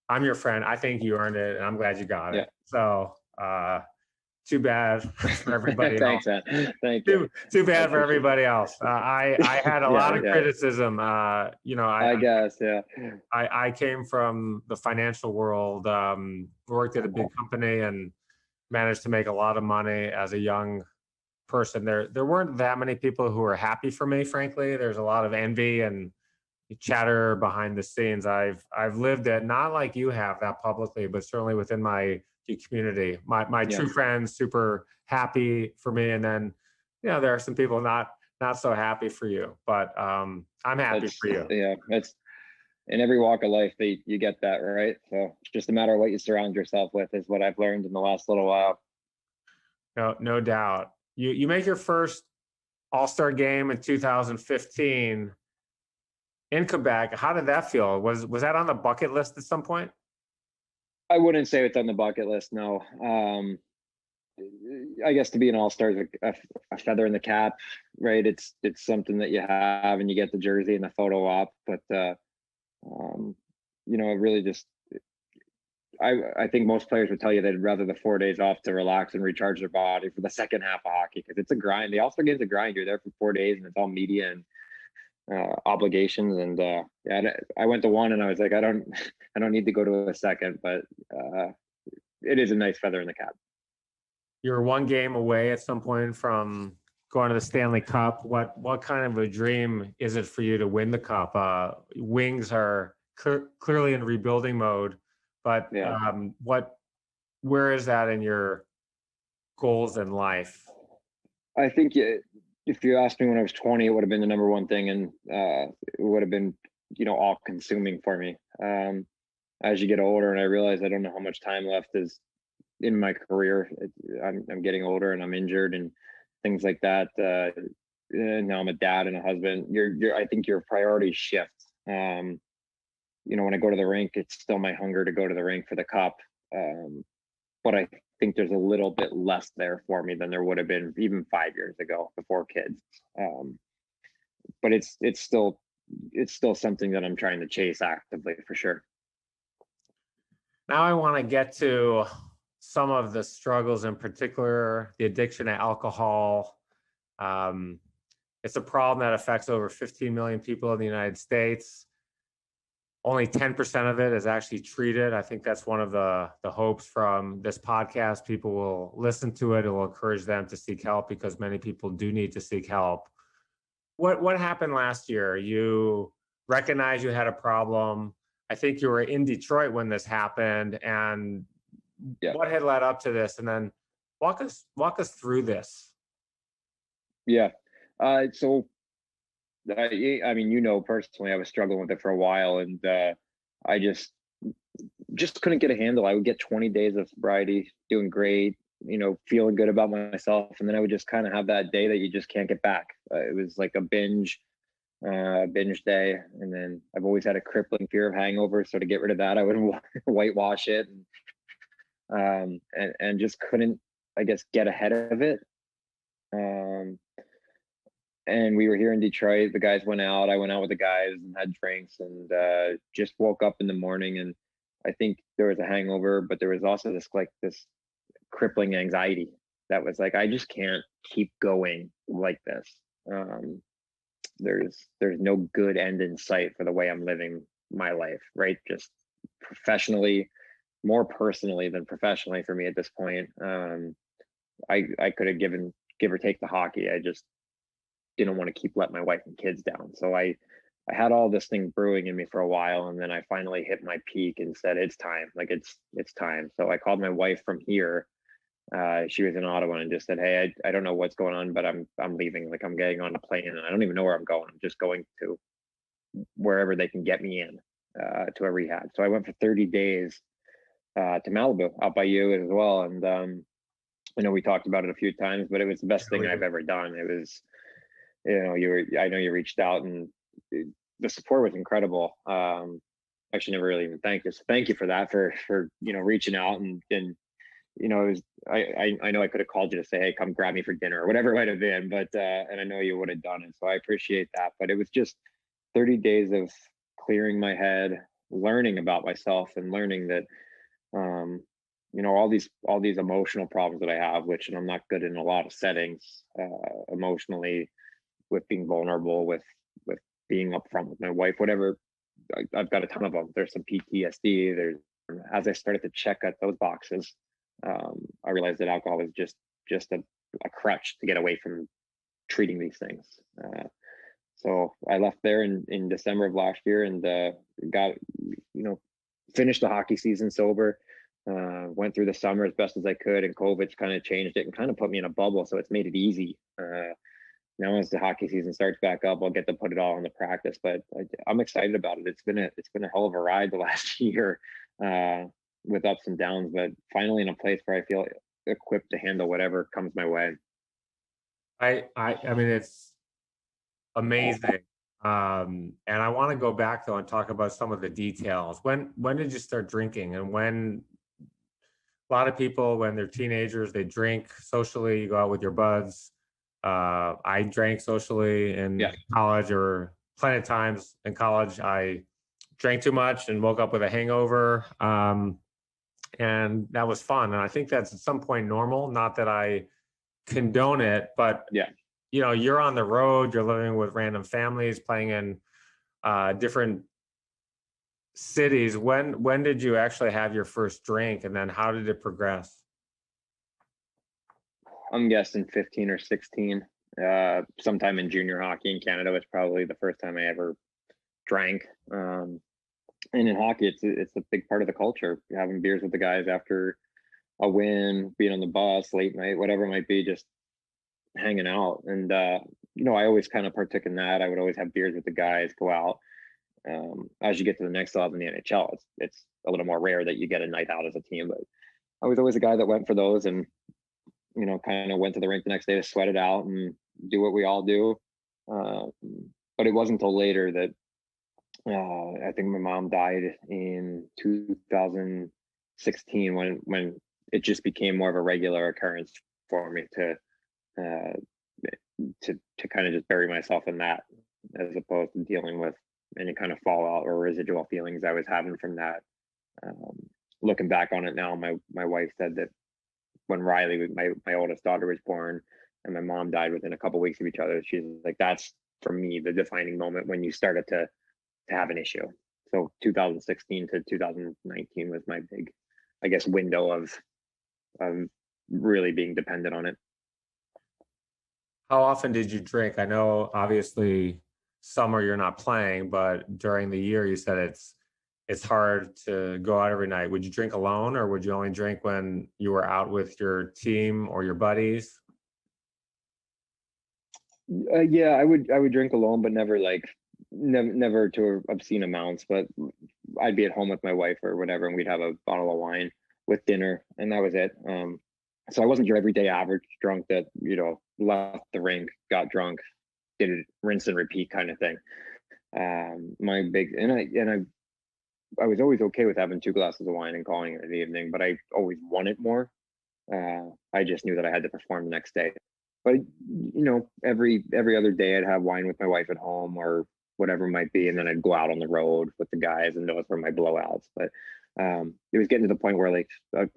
I'm your friend. I think you earned it, and I'm glad you got Yeah. it. So, too bad for everybody else. Thanks, man. Thank you. Too bad for everybody else. I had a lot of criticism. I guess, yeah. I came from the financial world, worked at a big company and managed to make a lot of money as a young person. There weren't that many people who were happy for me, frankly. There's a lot of envy and chatter behind the scenes. I've lived it, not like you have that publicly, but certainly within my community. My true friends super happy for me, and then there are some people not so happy for you. But I'm happy for you. Yeah, that's in every walk of life that you get that, right? So it's just a matter of what you surround yourself with is what I've learned in the last little while. No doubt. You make your first All-Star game in 2015 in Quebec. How did that feel? Was that on the bucket list at some point? I wouldn't say it's on the bucket list, no. I guess to be an all-star is a feather in the cap, right? It's something that you have and you get the jersey and the photo op, but it really just, I think most players would tell you they'd rather the 4 days off to relax and recharge their body for the second half of hockey, because it's a grind. The all-star game's a grind. You're there for 4 days and it's all media and obligations. And I went to one and I was like, I don't need to go to a second, but it is a nice feather in the cap. You're one game away at some point from going to the Stanley Cup. What kind of a dream is it for you to win the cup? Wings are clearly in rebuilding mode, but where is that in your goals in life? I think if you asked me when I was 20, it would have been the number one thing, and it would have been all consuming for me. As you get older, and I realize I don't know how much time left is in my career. I'm getting older and I'm injured and things like that. And now I'm a dad and a husband. I think your priorities shift. When I go to the rink, it's still my hunger to go to the rink for the cup. But I think there's a little bit less there for me than there would have been even 5 years ago before kids. But it's still something that I'm trying to chase actively, for sure. Now I want to get to some of the struggles, in particular, the addiction to alcohol. It's a problem that affects over 15 million people in the United States. Only 10% of it is actually treated. I think that's one of the hopes from this podcast. People will listen to it. It will encourage them to seek help, because many people do need to seek help. What happened last year? You recognized you had a problem. I think you were in Detroit when this happened, and what had led up to this? And then walk us through this. Yeah. So I mean, personally, I was struggling with it for a while, and I just couldn't get a handle. I would get 20 days of sobriety, doing great, feeling good about myself, and then I would just kind of have that day that you just can't get back. It was like a binge day, and then I've always had a crippling fear of hangovers. So to get rid of that, I would whitewash it, and just couldn't, I guess, get ahead of it. And we were here in Detroit. The guys went out. I went out with the guys and had drinks, and just woke up in the morning. And I think there was a hangover, but there was also this crippling anxiety that was like, I just can't keep going like this. There's no good end in sight for the way I'm living my life, right? Just professionally, more personally than professionally for me at this point. I could have given, give or take, the hockey. I just didn't want to keep letting my wife and kids down. So I had all this thing brewing in me for a while, and then I finally hit my peak and said, it's time. Like it's time. So I called my wife from here. She was in Ottawa, and just said, hey, I don't know what's going on, but I'm leaving. Like, I'm getting on a plane, and I don't even know where I'm going. I'm just going to wherever they can get me in to a rehab. So I went for 30 days to Malibu, out by you as well. And I know we talked about it a few times, but it was the best thing I've ever done. It was, I know you reached out, and the support was incredible. I should never really even thank you. So thank you for that, for reaching out, and it was, I know I could have called you to say, hey, come grab me for dinner or whatever it might have been, but and I know you would have done it. So I appreciate that. But it was just 30 days of clearing my head, learning about myself and learning that, all these emotional problems that I have, which, and I'm not good in a lot of settings, emotionally, with being vulnerable, with being upfront with my wife, whatever. I've got a ton of them. There's some PTSD. As I started to check at those boxes, I realized that alcohol is just a crutch to get away from treating these things. So I left there in December of last year, and got, finished the hockey season sober. Went through the summer as best as I could, and COVID's kind of changed it and kind of put me in a bubble. So it's made it easy. Now as the hockey season starts back up, I'll get to put it all into practice. But I'm excited about it. It's been a hell of a ride the last year, with ups and downs, but finally in a place where I feel equipped to handle whatever comes my way. I mean, it's amazing. And I want to go back though and talk about some of the details. When did you start drinking? And when a lot of people, when they're teenagers, they drink socially, you go out with your buds. I drank socially in college, or plenty of times in college. I drank too much and woke up with a hangover. And that was fun. And I think that's at some point normal. Not that I condone it, but you're on the road, you're living with random families, playing in different cities. When did you actually have your first drink, and then how did it progress? I'm guessing 15 or 16. Sometime in junior hockey in Canada was probably the first time I ever drank. And in hockey, it's a big part of the culture. Having beers with the guys after a win, being on the bus late night, whatever it might be, just hanging out. And I always kind of partook in that. I would always have beers with the guys, go out. As you get to the next level in the NHL, it's a little more rare that you get a night out as a team. But I was always a guy that went for those, and kind of went to the rink the next day to sweat it out and do what we all do. But it wasn't until later that I think my mom died in 2016 when it just became more of a regular occurrence for me to kind of just bury myself in that, as opposed to dealing with any kind of fallout or residual feelings I was having from that. Looking back on it now, my wife said that when Riley, my oldest daughter, was born, and my mom died within a couple of weeks of each other, she's like, that's for me the defining moment when you started to have an issue. So 2016 to 2019 was my big, I guess, window of really being dependent on it. How often did you drink? I know obviously summer you're not playing, but during the year you said it's hard to go out every night. Would you drink alone, or would you only drink when you were out with your team or your buddies? Yeah, I would drink alone, but never never to obscene amounts. But I'd be at home with my wife or whatever, and we'd have a bottle of wine with dinner, and that was it. So I wasn't your everyday average drunk that left the rink, got drunk, did it rinse and repeat kind of thing. My big I was always okay with having 2 glasses of wine and calling it an evening, but I always wanted more. I just knew that I had to perform the next day. But every other day I'd have wine with my wife at home or whatever it might be, and then I'd go out on the road with the guys, and those were my blowouts. But it was getting to the point where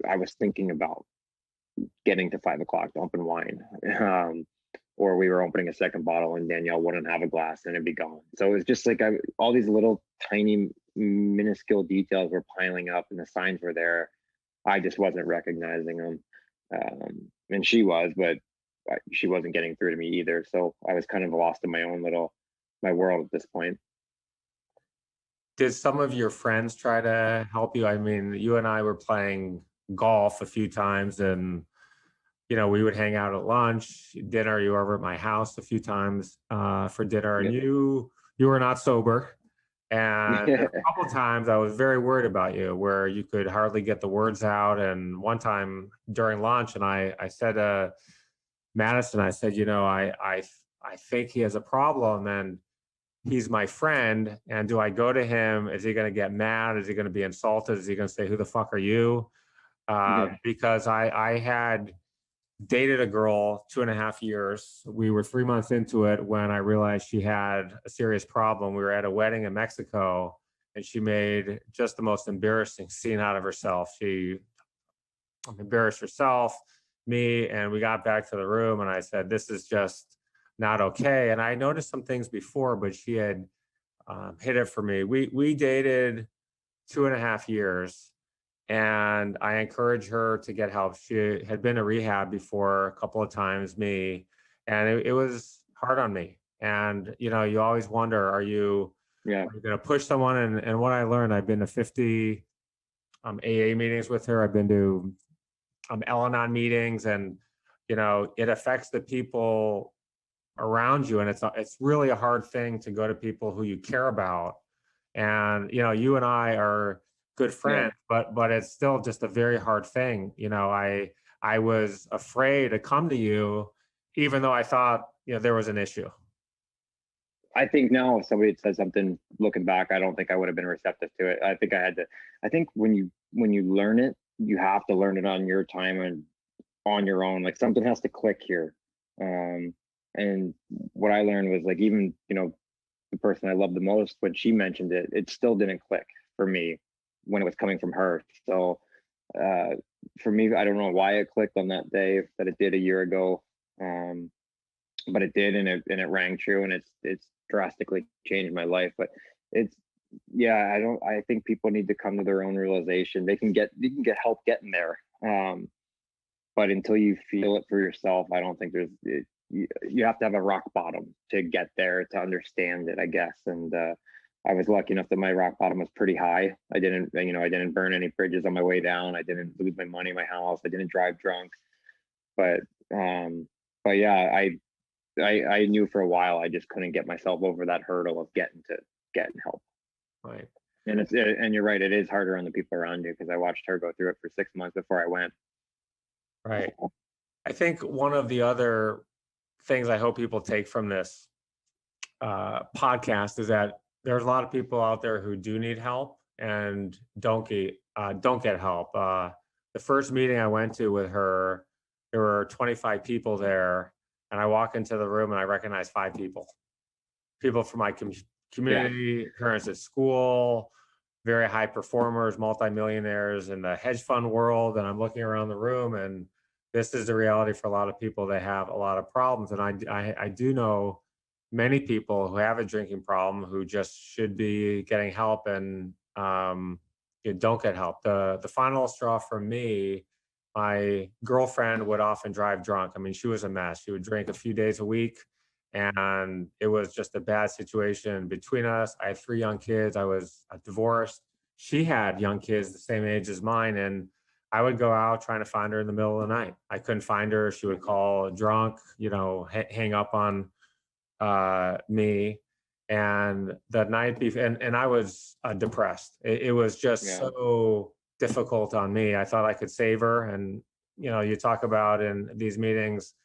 I was thinking about getting to 5 o'clock dumping wine, or we were opening a second bottle and Danielle wouldn't have a glass and it'd be gone. So it was just all these little tiny minuscule details were piling up, and the signs were there. I just wasn't recognizing them, and she was, but she wasn't getting through to me either. So I was kind of lost in my world at this point. Did some of your friends try to help you? I mean, you and I were playing golf a few times, and we would hang out at lunch, dinner. You were over at my house a few times for dinner, and you were not sober. And a couple of times I was very worried about you, where you could hardly get the words out. And one time during lunch, and I said to Madison, I said, I think he has a problem, and he's my friend. And do I go to him? Is he going to get mad? Is he going to be insulted? Is he going to say, who the fuck are you? Because I had dated a girl 2.5 years. We were 3 months into it when I realized she had a serious problem. We were at a wedding in Mexico, and she made just the most embarrassing scene out of herself. She embarrassed herself, me, and we got back to the room, and I said, "This is just not okay." And I noticed some things before, but she had hit it for me. We dated 2.5 years, and I encouraged her to get help. She had been to rehab before a couple of times, me, and it was hard on me. And you always wonder, are you Yeah. going to push someone? And what I learned, I've been to 50 AA meetings with her. I've been to Al-Anon meetings, and it affects the people around you, and it's really a hard thing to go to people who you care about. And you and I are good friends, but it's still just a very hard thing. I was afraid to come to you, even though I thought there was an issue. I think now if somebody had said something looking back, I don't think I would have been receptive to it. I think I had to. I think when you learn it, you have to learn it on your time and on your own. Like something has to click here. And what I learned was like, even the person I loved the most, when she mentioned it, it still didn't click for me when it was coming from her. So for me, I don't know why it clicked on that day that it did a year ago, but it did, and it rang true, and it's drastically changed my life. But it's I think people need to come to their own realization. You can get help getting there, but until you feel it for yourself, I don't think you have to have a rock bottom to get there to understand it, I guess. And I was lucky enough that my rock bottom was pretty high. I didn't burn any bridges on my way down. I didn't lose my money, my house. I didn't drive drunk. But yeah, I knew for a while I just couldn't get myself over that hurdle of getting help. Right. And you're right, it is harder on the people around you, because I watched her go through it for 6 months before I went. Right. I think one of the other things I hope people take from this podcast is that there's a lot of people out there who do need help and don't get help. The first meeting I went to with her, there were 25 people there, and I walk into the room and I recognize 5 people from my community, parents at school, very high performers, multimillionaires in the hedge fund world. And I'm looking around the room, and this is the reality for a lot of people. They have a lot of problems. And I do know many people who have a drinking problem who just should be getting help, and don't get help. The final straw for me, my girlfriend would often drive drunk. I mean, she was a mess. She would drink a few days a week, and it was just a bad situation between us. I have 3 young kids. I was divorced. She had young kids the same age as mine, and I would go out trying to find her in the middle of the night. I couldn't find her. She would call drunk, hang up on me. And that night before, and I was depressed. It was just so difficult on me. I thought I could save her. And, you talk about in these meetings,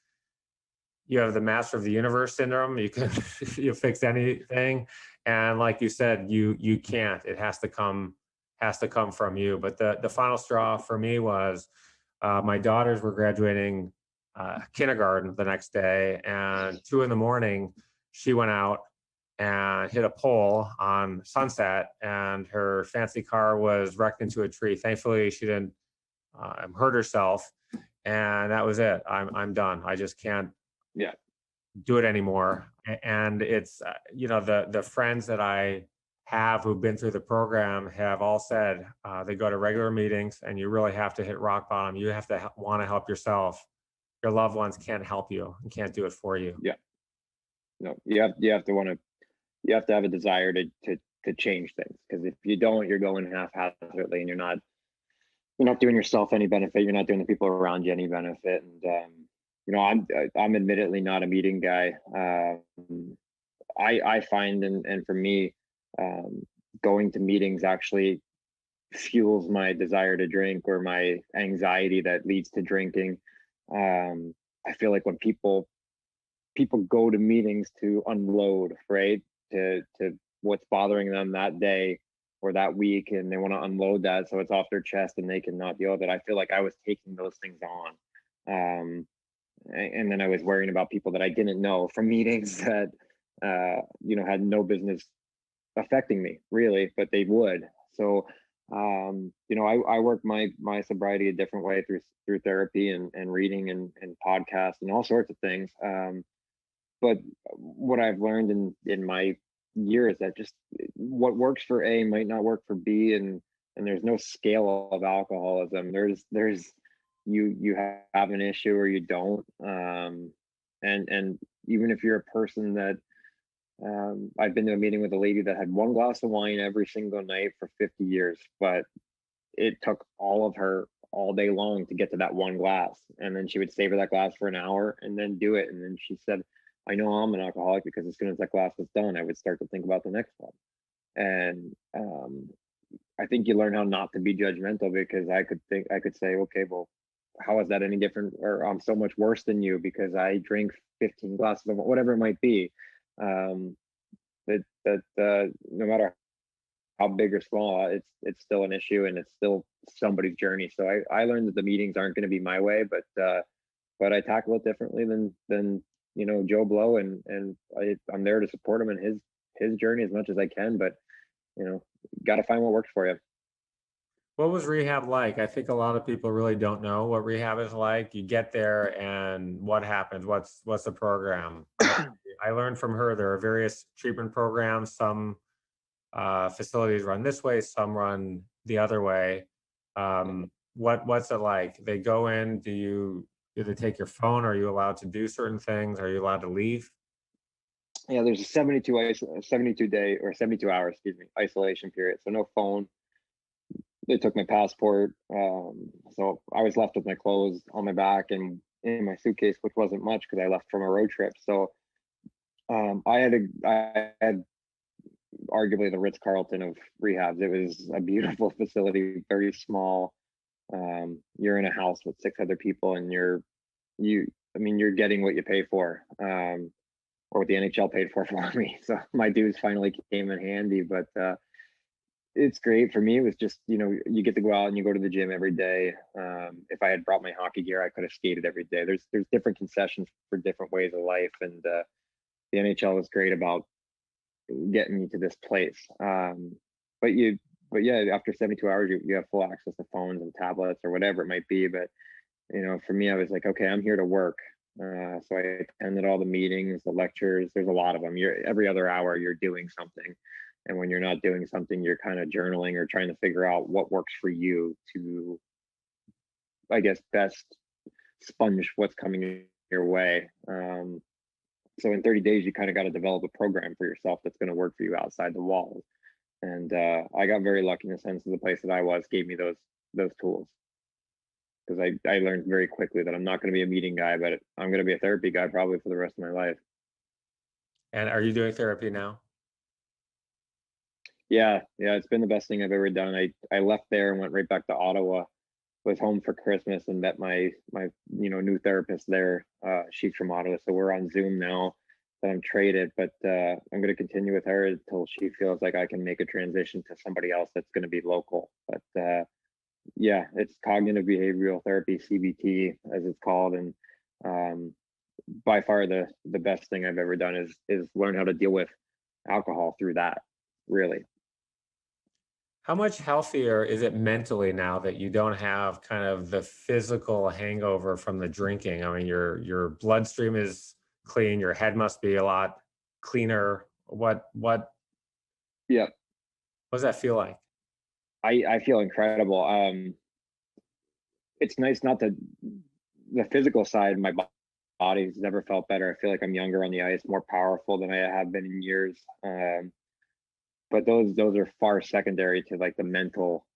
you have the master of the universe syndrome. You can you fix anything. And like you said, you can't. It has to come from you. But the final straw for me was my daughters were graduating kindergarten the next day, and 2 a.m, she went out and hit a pole on Sunset, and her fancy car was wrecked into a tree. Thankfully, she didn't hurt herself, and that was it. I'm done. I just can't do it anymore. And it's the friends that I have who've been through the program have all said they go to regular meetings, and you really have to hit rock bottom. You have to want to help yourself. Your loved ones can't help you and can't do it for you. Yeah. No, you have to have a desire to change things, because if you don't, you're going haphazardly, and you're not doing yourself any benefit. You're not doing the people around you any benefit. And I'm admittedly not a meeting guy. I find, and for me, going to meetings actually fuels my desire to drink, or my anxiety that leads to drinking. I feel like when people go to meetings to unload, right, to what's bothering them that day or that week, and they want to unload that so it's off their chest and they cannot deal with it. I feel like I was taking those things on, and then I was worrying about people that I didn't know from meetings that had no business affecting me really, but they would. So, I work my sobriety a different way through therapy and reading and podcasts and all sorts of things. But what I've learned in my years that just what works for A might not work for B, and there's no scale of alcoholism. There's you have an issue or you don't, and even if you're a person that I've been to a meeting with a lady that had one glass of wine every single night for 50 years, but it took all of her all day long to get to that one glass. And then she would savor that glass for an hour and then do it. And then she said, I know I'm an alcoholic because as soon as that glass was done, I would start to think about the next one. And I think you learn how not to be judgmental, because I could say, okay, well, how is that any different? Or I'm so much worse than you because I drink 15 glasses of whatever it might be. No matter how big or small, it's still an issue and it's still somebody's journey. So I learned that the meetings aren't going to be my way, but I tackle it differently than Joe Blow, and I'm there to support him in his journey as much as I can. But got to find what works for you. What was rehab like? I think a lot of people really don't know what rehab is like. You get there and what happens? What's the program? I learned from her there are various treatment programs. Some facilities run this way, some run the other way. What's it like? They go in, do they take your phone? Are you allowed to do certain things? Are you allowed to leave? Yeah, there's a 72 day or 72 hours, isolation period. So no phone. They took my passport. So I was left with my clothes on my back and in my suitcase, which wasn't much because I left from a road trip. So I had arguably the Ritz-Carlton of rehabs. It was a beautiful facility, very small. You're in a house with 6 other people, and you're getting what you pay for, or what the NHL paid for me. So my dues finally came in handy, but it's great for me. It was just, you get to go out and you go to the gym every day. If I had brought my hockey gear, I could have skated every day. There's different concessions for different ways of life, and the NHL was great about getting me to this place. But yeah, after 72 hours, you have full access to phones and tablets or whatever it might be. But for me, I was like, okay, I'm here to work. So I attended all the meetings, the lectures. There's a lot of them. Every other hour you're doing something, and when you're not doing something, you're kind of journaling or trying to figure out what works for you to, I guess, best sponge what's coming your way. So in 30 days, you kind of got to develop a program for yourself that's going to work for you outside the walls. And I got very lucky in the sense of the place that I was gave me those tools, because I learned very quickly that I'm not going to be a meeting guy, but I'm going to be a therapy guy probably for the rest of my life. And are you doing therapy now? Yeah, it's been the best thing I've ever done. I left there and went right back to Ottawa. Was home for Christmas and met my new therapist there. She's from Ottawa, so we're on Zoom now that I'm traded, but I'm going to continue with her until she feels like I can make a transition to somebody else that's going to be local. But yeah, it's cognitive behavioral therapy, CBT as it's called, and by far the best thing I've ever done is learn how to deal with alcohol through that, really. How much healthier is it mentally now that you don't have kind of the physical hangover from the drinking? I mean, your bloodstream is clean, your head must be a lot cleaner. What Yeah, does that feel like? I feel incredible. It's nice not to the physical side. My body's never felt better. I feel like I'm younger on the ice, more powerful than I have been in years. But those are far secondary to like the mental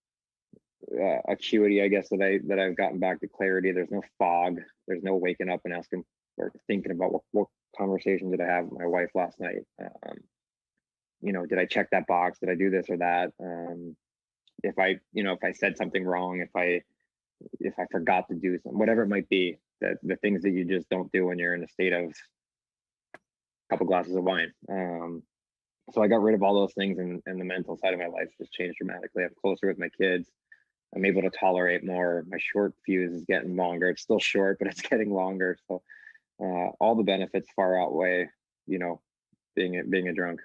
acuity, I guess, that I've gotten back to clarity. There's no fog. There's no waking up and asking or thinking about what conversation did I have with my wife last night. Did I check that box? Did I do this or that? If I said something wrong, if I forgot to do something, whatever it might be, the things that you just don't do when you're in a state of a couple glasses of wine. So I got rid of all those things, and the mental side of my life just changed dramatically. I'm closer with my kids. I'm able to tolerate more. My short fuse is getting longer. It's still short, but it's getting longer. So all the benefits far outweigh, being a drunk.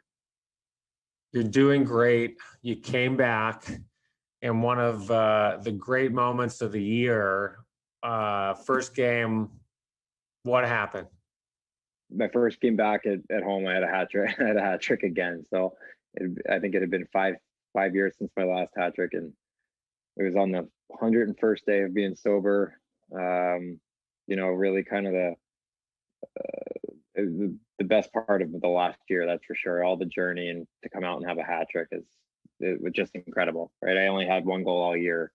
You're doing great. You came back, and one of the great moments of the year, first game, what happened? My first game back at home, I had a hat trick. I had a hat trick again. So I think it had been five years since my last hat trick, and it was on the 101st day of being sober. Really kind of the best part of the last year, that's for sure. All the journey, and to come out and have a hat trick it was just incredible, right? I only had one goal all year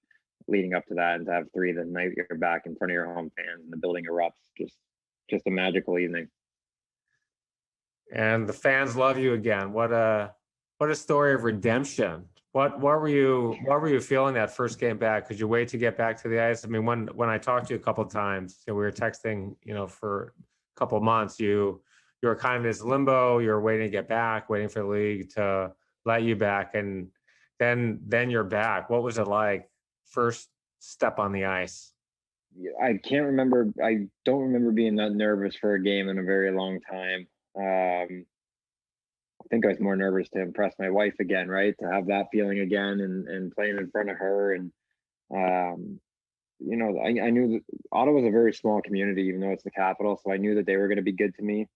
leading up to that, and to have three the night you're back in front of your home fans and the building erupts, just a magical evening. And the fans love you again. What a story of redemption. What were you feeling that first game back? Could you wait to get back to the ice? I mean, when I talked to you a couple of times, we were texting, for a couple of months, you were kind of in this limbo. You were waiting to get back, waiting for the league to let you back, and then you're back. What was it like? First step on the ice. I can't remember. I don't remember being that nervous for a game in a very long time. I think I was more nervous to impress my wife again, right? To have that feeling again, and playing in front of her. And, I knew that Ottawa was a very small community, even though it's the capital. So I knew that they were going to be good to me.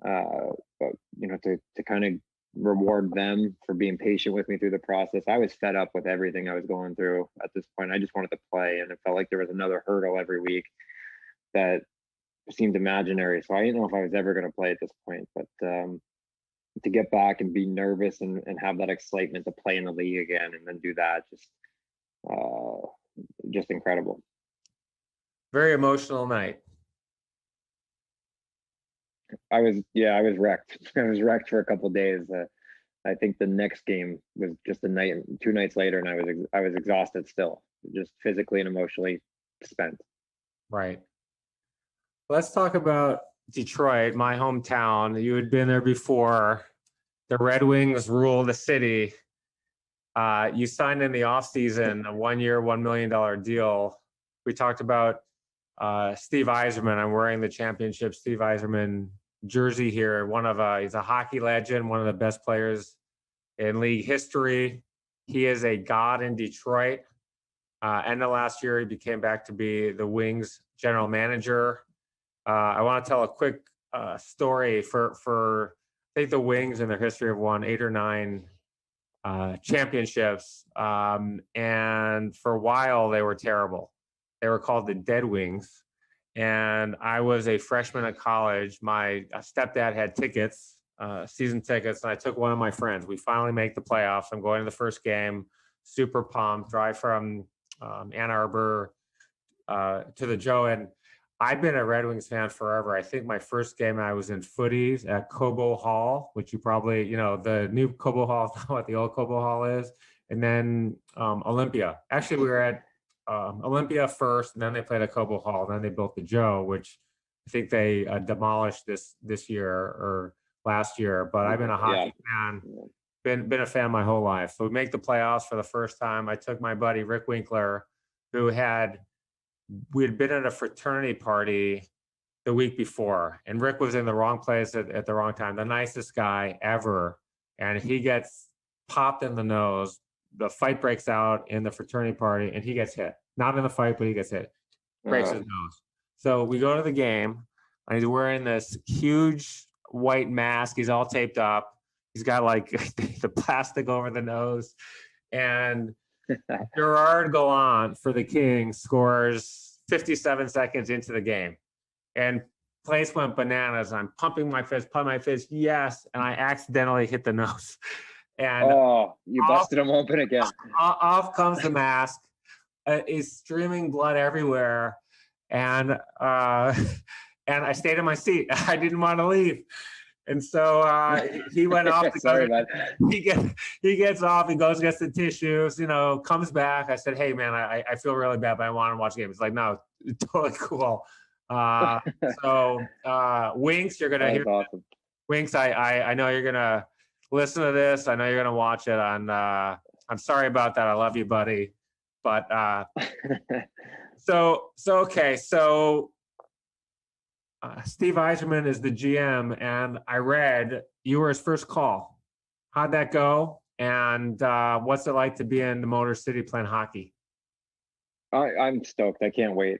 But, to kind of reward them for being patient with me through the process. I was fed up with everything I was going through at this point. I just wanted to play, and it felt like there was another hurdle every week that seemed imaginary. So I didn't know if I was ever going to play at this point, but to get back and be nervous and have that excitement to play in the league again, and then do that, just incredible. Very emotional night. I was wrecked. I was wrecked for a couple of days. I think the next game was just two nights later, and I was exhausted still, just physically and emotionally spent. Right. Let's talk about Detroit, my hometown. You had been there before. The Red Wings rule the city. You signed in the offseason a 1-year, $1 million deal. We talked about Steve Yzerman. I'm wearing the championship Steve Yzerman jersey here. He's a hockey legend, one of the best players in league history. He is a god in Detroit. End of last year, he became back to be the Wings general manager. I want to tell a quick story for I think the Wings in their history have won 8 or 9 championships. And for a while, they were terrible. They were called the Dead Wings. And I was a freshman at college. My stepdad had tickets, season tickets, and I took one of my friends. We finally make the playoffs. I'm going to the first game, super pumped, drive from Ann Arbor to the Joe. And I've been a Red Wings fan forever. I think my first game I was in footies at Cobo Hall, which you probably, the new Cobo Hall is not what the old Cobo Hall is. And then Olympia. Actually, we were at Olympia first, and then they played at Cobo Hall. Then they built the Joe, which I think they demolished this year or last year. But I've been a hockey fan, been a fan my whole life. So we make the playoffs for the first time. I took my buddy Rick Winkler, we had been at a fraternity party the week before, and Rick was in the wrong place at the wrong time. The nicest guy ever, and he gets popped in the nose. The fight breaks out in the fraternity party, and he gets hit. Not in the fight, but he gets hit. Breaks his nose. So we go to the game, and he's wearing this huge white mask. He's all taped up. He's got like the plastic over the nose, and Gerard Gallant for the Kings scores 57 seconds into the game, and place went bananas. I'm pumping my fist, yes, and I accidentally hit the nose. And you busted him open again. Off comes the mask. Is streaming blood everywhere, and I stayed in my seat. I didn't want to leave. And so he went off. He gets off. He goes, gets the tissues, comes back. I said, hey, man, I feel really bad, but I want to watch the game. He's like, no, totally cool. So Winks, you're going to hear. Awesome. Winks, I know you're going to listen to this. I know you're going to watch it. I'm sorry about that. I love you, buddy. But okay. So Steve Yzerman is the GM, and I read you were his first call. How'd that go? And what's it like to be in the Motor City playing hockey? I'm stoked. I can't wait.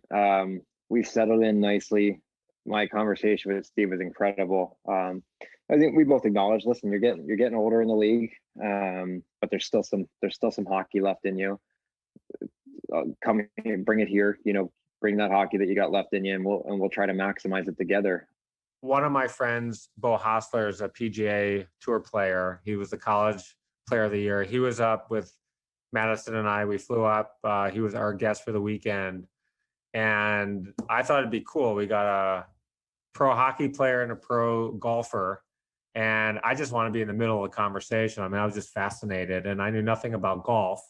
We've settled in nicely. My conversation with Steve was incredible. I think we both acknowledge, listen, you're getting older in the league, but there's still some hockey left in you. Come here, bring it here. Bring that hockey that you got left in you, and we'll try to maximize it together. One of my friends, Bo Hostler, is a PGA Tour player. He was the college player of the year. He was up with Madison and I. We flew up. He was our guest for the weekend. And I thought it'd be cool. We got a pro hockey player and a pro golfer. And I just want to be in the middle of the conversation. I mean, I was just fascinated, and I knew nothing about golf.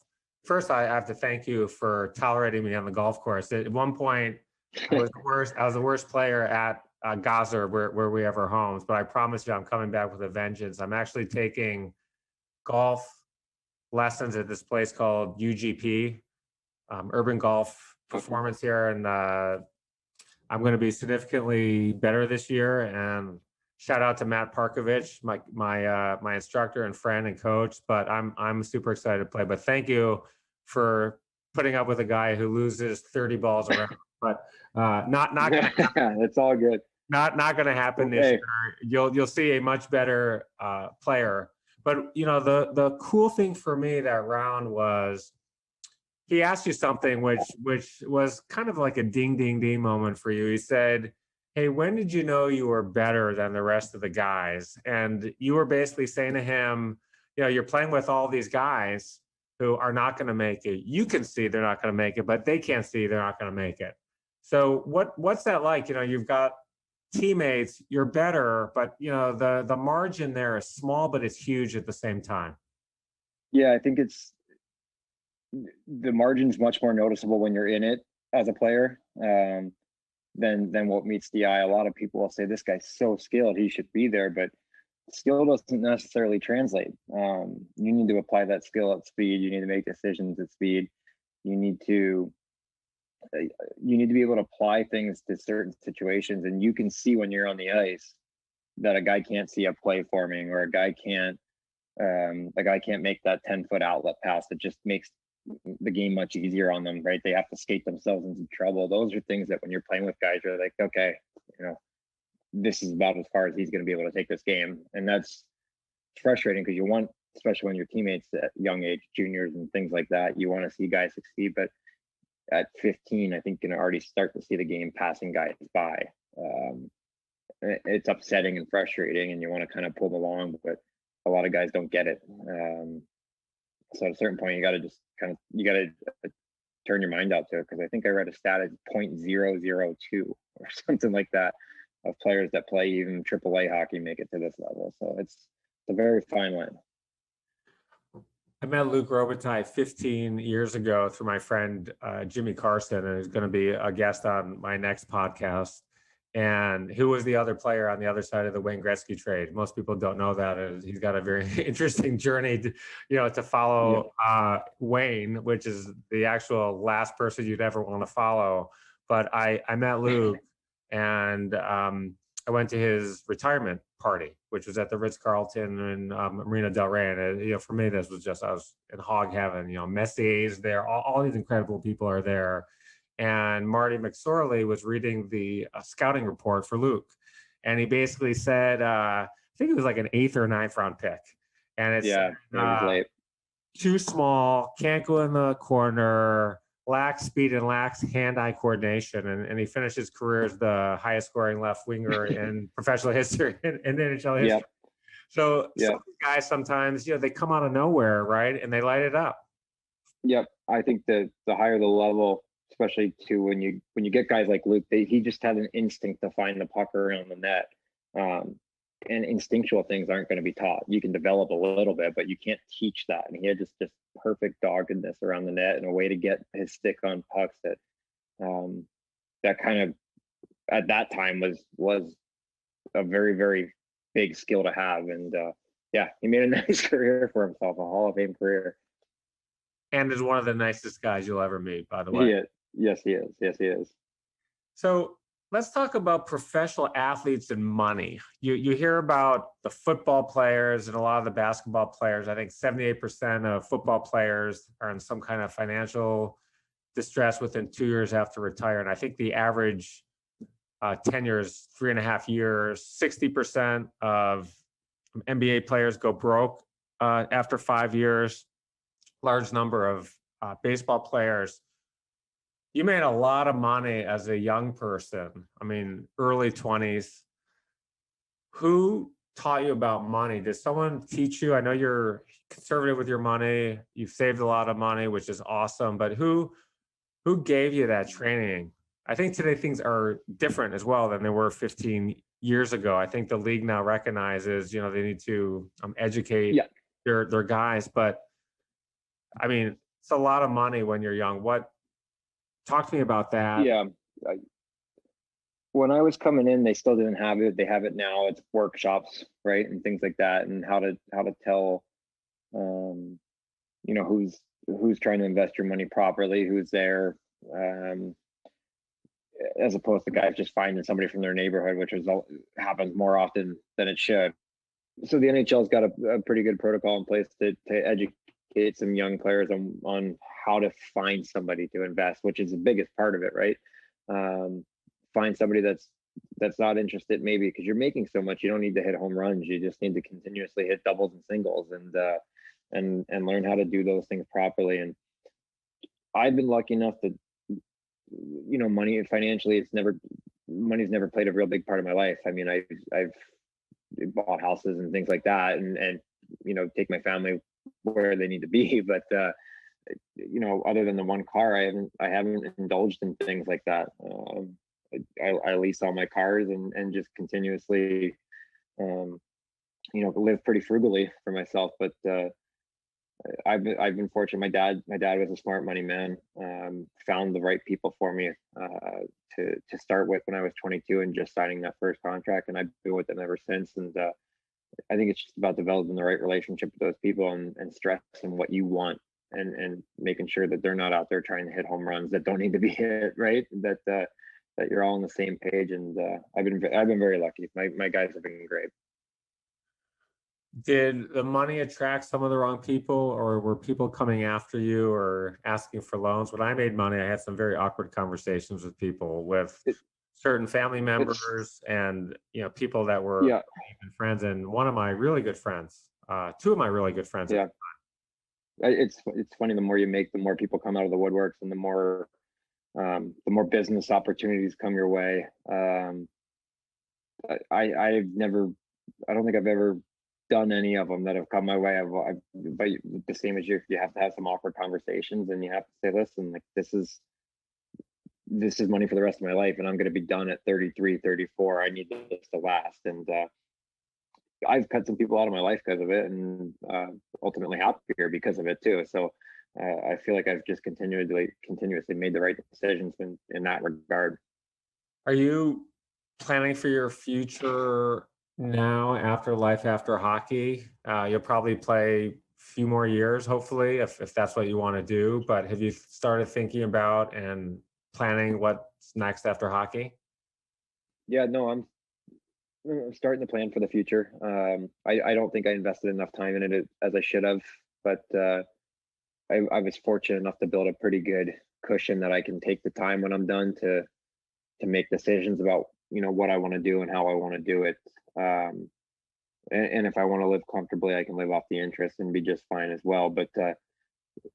First, I have to thank you for tolerating me on the golf course. At one point, I was the worst player at Gosler, where we have our homes. But I promise you, I'm coming back with a vengeance. I'm actually taking golf lessons at this place called UGP, Urban Golf Performance here, and I'm going to be significantly better this year. And shout out to Matt Parkovich, my instructor and friend and coach. But I'm super excited to play. But thank you for putting up with a guy who loses 30 balls around. But not going to happen. It's all good. Not going to happen this year. You'll see a much better player. But the cool thing for me that round was he asked you something which was kind of like a ding ding ding moment for you. He said, "Hey, when did you know you were better than the rest of the guys?" And you were basically saying to him, you're playing with all these guys who are not going to make it. You can see they're not going to make it, but they can't see they're not going to make it. So what's that like? You've got teammates, you're better, but the margin there is small, but it's huge at the same time. Yeah, I think the margin's much more noticeable when you're in it as a player than what meets the eye. A lot of people will say, this guy's so skilled, he should be there, but skill doesn't necessarily translate. You need to apply that skill at speed. You need to make decisions at speed. You need to be able to apply things to certain situations, and you can see when you're on the ice that a guy can't see a play forming, or a guy can't make that 10-foot outlet pass that just makes the game much easier on them, right? They have to skate themselves into trouble. Those are things that when you're playing with guys, you're like, okay, this is about as far as he's going to be able to take this game. And that's frustrating because you want, especially when your teammates at young age, juniors and things like that, you want to see guys succeed. But at 15, I think you can already start to see the game passing guys by. It's upsetting and frustrating, and you want to kind of pull them along, but a lot of guys don't get it. So at a certain point, you got to turn your mind out to it, because I think I read a stat at 0.002 or something like that of players that play even AAA hockey make it to this level. So it's a very fine line. I met Luc Robitaille 15 years ago through my friend Jimmy Carson, and he's going to be a guest on my next podcast. And who was the other player on the other side of the Wayne Gretzky trade? Most people don't know that. He's got a very interesting journey to follow Wayne, which is the actual last person you'd ever want to follow. But I met Luc, and I went to his retirement party, which was at the Ritz-Carlton in Marina Del Rey. And for me, this was just, I was in hog heaven. Messier's there, all these incredible people are there. And Marty McSorley was reading the scouting report for Luc. And he basically said, I think it was like an 8th or 9th round pick. And it's too small, can't go in the corner, lacks speed and lacks hand-eye coordination. And he finished his career as the highest scoring left winger in professional history, in NHL history. Yep. So some guys sometimes, they come out of nowhere, right? And they light it up. Yep. I think the higher the level, especially too when you get guys like Luc, he just had an instinct to find the puck around the net. And instinctual things aren't going to be taught. You can develop a little bit, but you can't teach that. And he had just perfect doggedness around the net and a way to get his stick on pucks that kind of at that time was a very, very big skill to have. And he made a nice career for himself, a Hall of Fame career. And is one of the nicest guys you'll ever meet, by the way. Yes, he is. Yes, he is. So Let's talk about professional athletes and money. You hear about the football players and a lot of the basketball players. I think 78% of football players are in some kind of financial distress within 2 years after retire. And I think the average tenure is 3.5 years. 60% of NBA players go broke after 5 years. Large number of baseball players. You made a lot of money as a young person. I mean, early 20s. Who taught you about money? Did someone teach you? I know you're conservative with your money. You've saved a lot of money, which is awesome. But who gave you that training? I think today things are different as well than they were 15 years ago. I think the league now recognizes, they need to educate Yeah. their guys. But I mean, it's a lot of money when you're young. Talk to me about that. Yeah. When I was coming in, they still didn't have it. They have it now. It's workshops, right, and things like that, and how to tell, who's trying to invest your money properly, who's there, as opposed to guys just finding somebody from their neighborhood, which happens more often than it should. So the NHL's got a pretty good protocol in place to educate some young players on how to find somebody to invest, which is the biggest part of it, right? Find somebody that's not interested, maybe because you're making so much, you don't need to hit home runs. You just need to continuously hit doubles and singles and learn how to do those things properly. And I've been lucky enough that, money financially, money's never played a real big part of my life. I mean, I've bought houses and things like that, and take my family where they need to be. But other than the one car, I haven't indulged in things like that. I lease all my cars and just continuously, live pretty frugally for myself. But I've been fortunate. My dad was a smart money man. Found the right people for me to start with when I was 22 and just signing that first contract, and I've been with them ever since. And I think it's just about developing the right relationship with those people and stressing what you want and making sure that they're not out there trying to hit home runs that don't need to be hit, right? That you're all on the same page. And I've been very lucky. My guys have been great. Did the money attract some of the wrong people, or were people coming after you or asking for loans? When I made money, I had some very awkward conversations with people, with certain family members and people that were even friends. And one of my really good friends, two of my really good friends. Yeah, it's funny. The more you make, the more people come out of the woodworks, and the more business opportunities come your way. I don't think I've ever done any of them that have come my way. But the same as you have to have some awkward conversations, and you have to say, listen, like this is money for the rest of my life, and I'm going to be done at 33, 34. I need this to last. And I've cut some people out of my life because of it, and ultimately happier because of it too. So I feel like I've just continuously made the right decisions in that regard. Are you planning for your future now, after life after hockey? You'll probably play a few more years, hopefully, if that's what you want to do. But have you started thinking about and planning what's next after hockey? Yeah, no, I'm starting to plan for the future. I don't think I invested enough time in it as I should have, but I was fortunate enough to build a pretty good cushion that I can take the time when I'm done to make decisions about what I want to do and how I want to do it. And if I want to live comfortably, I can live off the interest and be just fine as well. But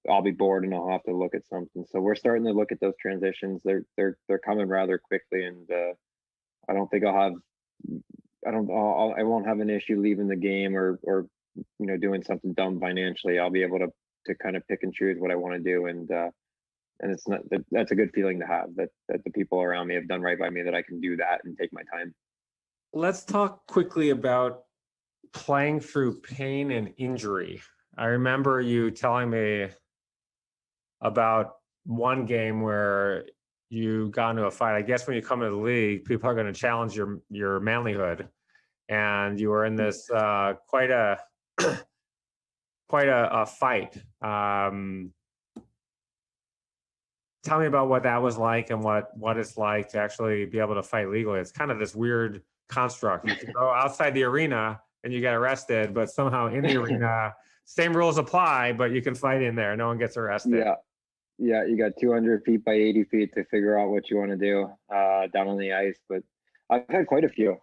I'll be bored and I'll have to look at something. So we're starting to look at those transitions. They're coming rather quickly, and I don't think I won't have an issue leaving the game or doing something dumb financially. I'll be able to kind of pick and choose what I want to do, and it's not that's a good feeling to have, that the people around me have done right by me, that I can do that and take my time. Let's talk quickly about playing through pain and injury. I remember you telling me about one game where you got into a fight. I guess when you come to the league, people are going to challenge your manlyhood, and you were in this quite a fight. Tell me about what that was like and what it's like to actually be able to fight legally. It's kind of this weird construct. You can go outside the arena and you get arrested, but somehow in the arena, same rules apply, but you can fight in there. No one gets arrested. Yeah. Yeah, you got 200 feet by 80 feet to figure out what you want to do down on the ice. But I've had quite a few.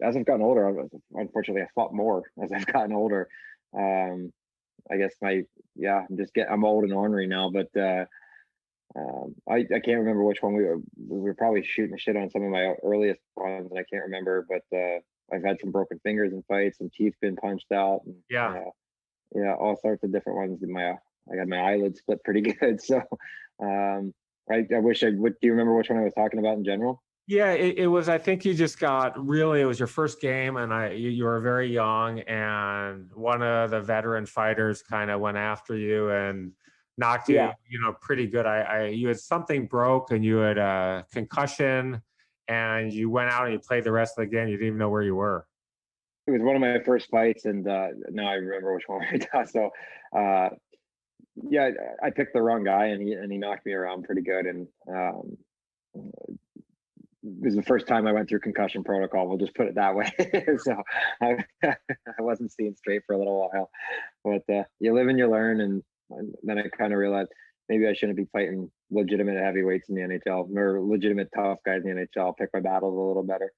As I've gotten older, unfortunately, I fought more as I've gotten older. I guess I'm old and ornery now, but I can't remember which one we were probably shooting the shit on some of my earliest ones, and I can't remember. But I've had some broken fingers in fights, some teeth been punched out, and, yeah, all sorts of different ones. I got my eyelids split pretty good. So I wish I would. Do you remember which one I was talking about in general? Yeah, it was, I think you just got it was your first game, and you were very young, and one of the veteran fighters kind of went after you and knocked you, pretty good. You had something broke and you had a concussion, and you went out and you played the rest of the game. You didn't even know where you were. It was one of my first fights, and now I remember which one we did. So yeah, I picked the wrong guy, and he knocked me around pretty good, and it was the first time I went through concussion protocol. We'll just put it that way. So I wasn't seeing straight for a little while, but you live and you learn. And then I kind of realized maybe I shouldn't be fighting legitimate heavyweights in the NHL or legitimate tough guys in the NHL. I'll pick my battles a little better.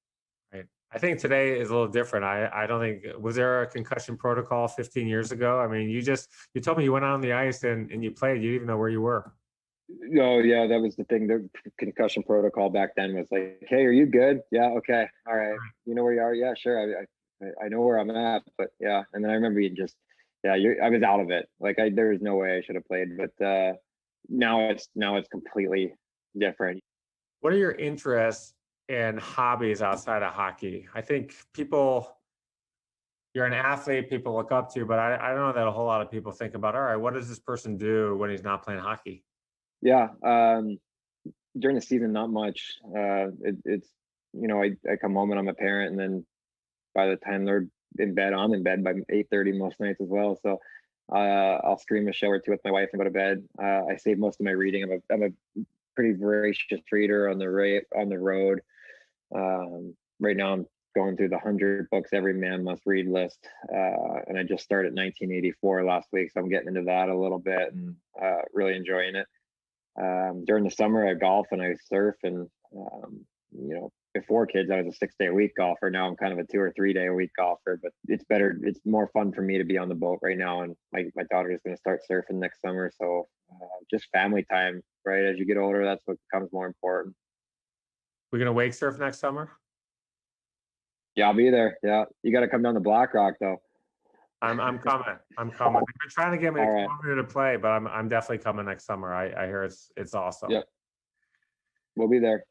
Right. I think today is a little different. I don't think, was there a concussion protocol 15 years ago? I mean, you told me you went out on the ice and you played. You didn't even know where you were. Oh yeah, that was the thing. The concussion protocol back then was like, "Hey, are you good? Yeah, okay, all right. You know where you are? Yeah, sure. I know where I'm at, but yeah." And then I remember you just, I was out of it. Like there was no way I should have played. But now it's completely different. What are your interests and hobbies outside of hockey? I think you're an athlete people look up to, but I don't know that a whole lot of people think about, all right, what does this person do when he's not playing hockey? Yeah. During the season, not much. It's, I come home and I'm a parent, and then by the time they're in bed, I'm in bed by 8:30 most nights as well. So I'll stream a show or two with my wife and go to bed. I save most of my reading. I'm a pretty voracious reader on the road. Right now I'm going through the 100 books every man must read list, and I just started 1984 last week, so I'm getting into that a little bit and really enjoying it. During the summer I golf and I surf, and before kids I was a 6-day-a-week golfer. Now I'm kind of a 2 or 3-day-a-week golfer, but it's more fun for me to be on the boat right now, and my daughter is going to start surfing next summer. So just family time, right? As you get older, that's what becomes more important. We're gonna wake surf next summer? Yeah, I'll be there. Yeah, you got to come down to Black Rock though. I'm coming. They've been trying to get me to play, but I'm definitely coming next summer. I hear it's awesome. Yep, we'll be there.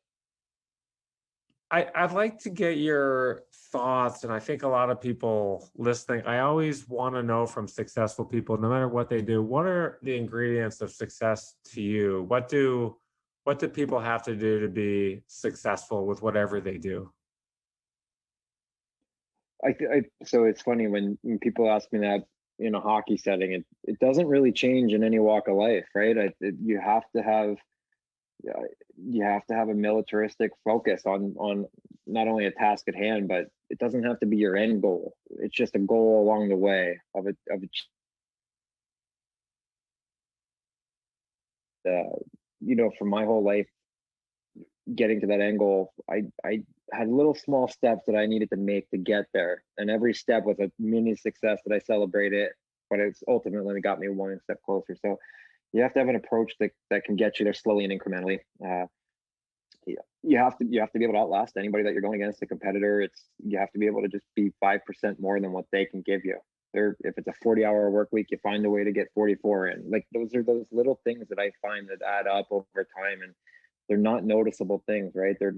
I'd like to get your thoughts, and I think a lot of people listening, I always want to know from successful people, no matter what they do, what are the ingredients of success to you? What do people have to do to be successful with whatever they do? So it's funny when people ask me that in a hockey setting, it doesn't really change in any walk of life, right? You have to have a militaristic focus on not only a task at hand, but it doesn't have to be your end goal. It's just a goal along the way of it. For my whole life, getting to that end goal, I had little small steps that I needed to make to get there, and every step was a mini success that I celebrated, but it's ultimately got me one step closer. So you have to have an approach that can get you there slowly and incrementally. You have to be able to outlast anybody that you're going against, a competitor. You have to be able to just be 5% more than what they can give you. If it's a 40-hour work week, you find a way to get 44 in. Like those are those little things that I find that add up over time, and they're not noticeable things, right? They're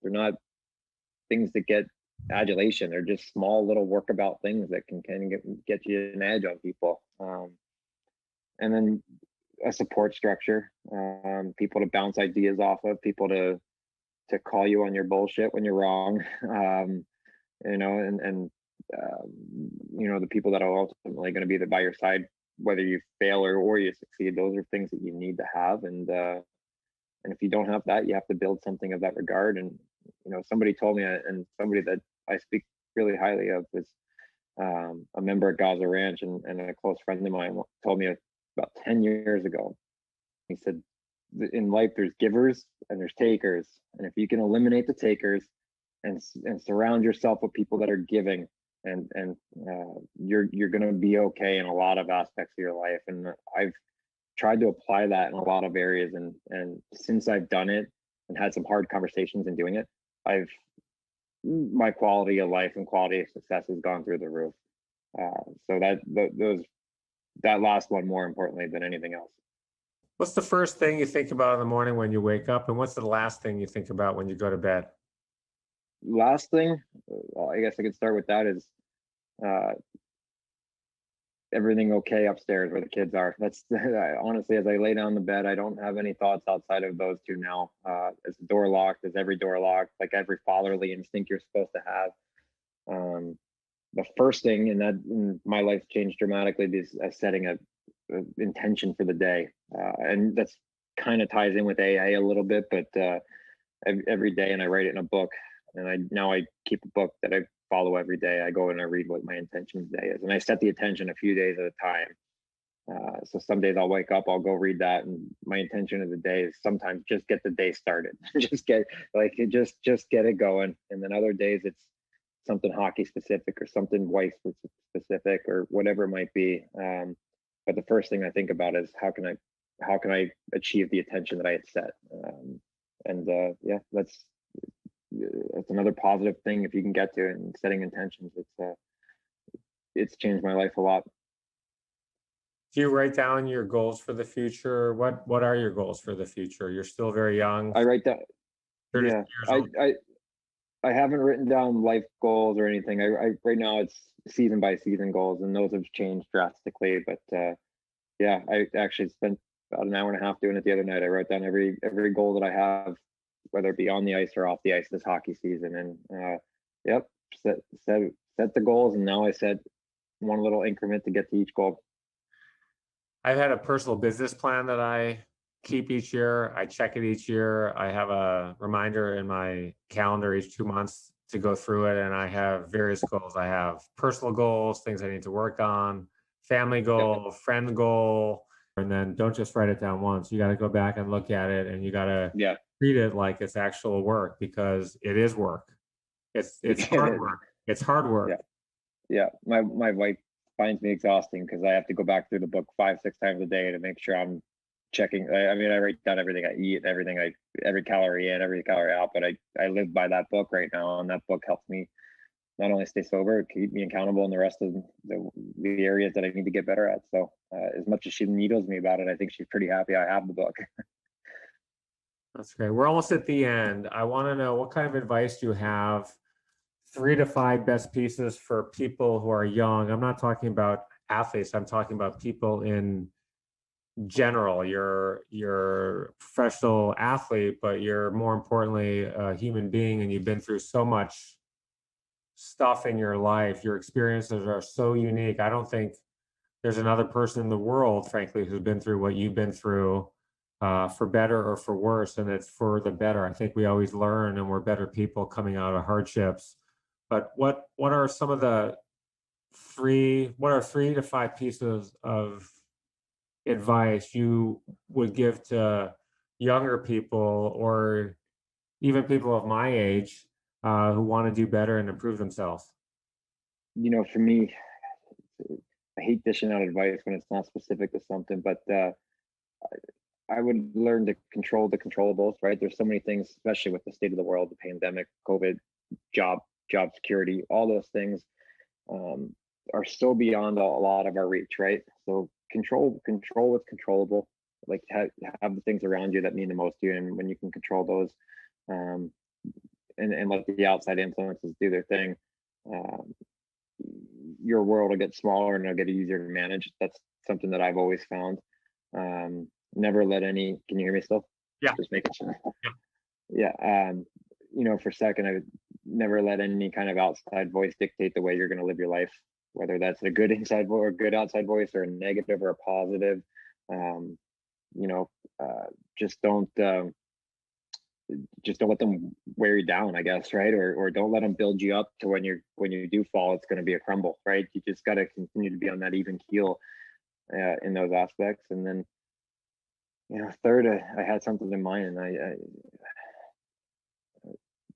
not things that get adulation. They're just small little workabout things that can kind of get you an edge on people. And then a support structure, people to bounce ideas off of, people to call you on your bullshit when you're wrong, and the people that are ultimately going to be by your side whether you fail or you succeed, those are things that you need to have. And if you don't have that, you have to build something of that regard. And, somebody told me, and somebody that I speak really highly of was a member at Gaza Ranch, and a close friend of mine told me about 10 years ago. He said, in life, there's givers and there's takers. And if you can eliminate the takers and surround yourself with people that are giving, and you're going to be okay in a lot of aspects of your life. And I've tried to apply that in a lot of areas. And since I've done it and had some hard conversations in doing it, my quality of life and quality of success has gone through the roof. So that last one, more importantly than anything else. What's the first thing you think about in the morning when you wake up, and what's the last thing you think about when you go to bed? Last thing, well, I guess I could start with that, is everything okay upstairs where the kids are. That's honestly, as I lay down the bed, I don't have any thoughts outside of those two now. Is the door locked? Is every door locked? Like every fatherly instinct you're supposed to have. The first thing, and that in my life changed dramatically, is setting a intention for the day, and that's kind of ties in with AA a little bit, but every day, and I write it in a book, and I keep a book that I follow every day. I go and I read what my intention today is, and I set the intention a few days at a time. So some days I'll wake up, I'll go read that, and my intention of the day is sometimes just get the day started, just get it going, and then other days it's something hockey specific or something wife specific or whatever it might be. But the first thing I think about is how can I achieve the attention that I had set, yeah, that's another positive thing if you can get to it, and setting intentions. It's changed my life a lot. Do you write down your goals for the future? What are your goals for the future? You're still very young. I write down. Yeah, I haven't written down life goals or anything. I right now it's season by season goals, and those have changed drastically. But yeah, I actually spent about an hour and a half doing it the other night. I wrote down every goal that I have, whether it be on the ice or off the ice this hockey season. And yep, set the goals, and now I set one little increment to get to each goal. I've had a personal business plan that I keep each year. I check it each year. I have a reminder in my calendar each 2 months to go through it, and I have various goals. I have personal goals, things I need to work on, family goal, friend goal, and then don't just write it down once. You got to go back and look at it, and you got to treat it like it's actual work, because it is work. It's hard work. It's hard work. Yeah. My wife finds me exhausting because I have to go back through the book 5-6 times a day to make sure I'm checking. I write down everything I eat, every calorie in, every calorie out, but I live by that book right now, and that book helps me not only stay sober, keep me accountable in the rest of the areas that I need to get better at. So as much as she needles me about it, I think she's pretty happy I have the book. That's great. We're almost at the end. I want to know, what kind of advice do you have? 3 to 5 best pieces for people who are young. I'm not talking about athletes. I'm talking about people in general. You're a professional athlete, but you're more importantly a human being, and you've been through so much stuff in your life. Your experiences are so unique. I don't think there's another person in the world, frankly, who's been through what you've been through, for better or for worse, and it's for the better. I think we always learn, and we're better people coming out of hardships. But what are some of the 3 to 5 pieces of advice you would give to younger people, or even people of my age, who want to do better and improve themselves? For me, I hate dishing out advice when it's not specific to something, but I would learn to control the controllables, right? There's so many things, especially with the state of the world, the pandemic, COVID, job security, all those things are so beyond a lot of our reach, right? So control what's controllable, like have the things around you that mean the most to you, and when you can control those, and let the outside influences do their thing, your world will get smaller and it'll get easier to manage. That's something that I've always found. Never let any, can you hear me still? Yeah. Just making sure. Yeah. For a second, I would never let any kind of outside voice dictate the way you're going to live your life, whether that's a good inside voice or good outside voice or a negative or a positive. Just don't let them wear you down, I guess, right? Or don't let them build you up to when you do fall, it's going to be a crumble, right? You just got to continue to be on that even keel in those aspects. And then, third, I had something in mind, and I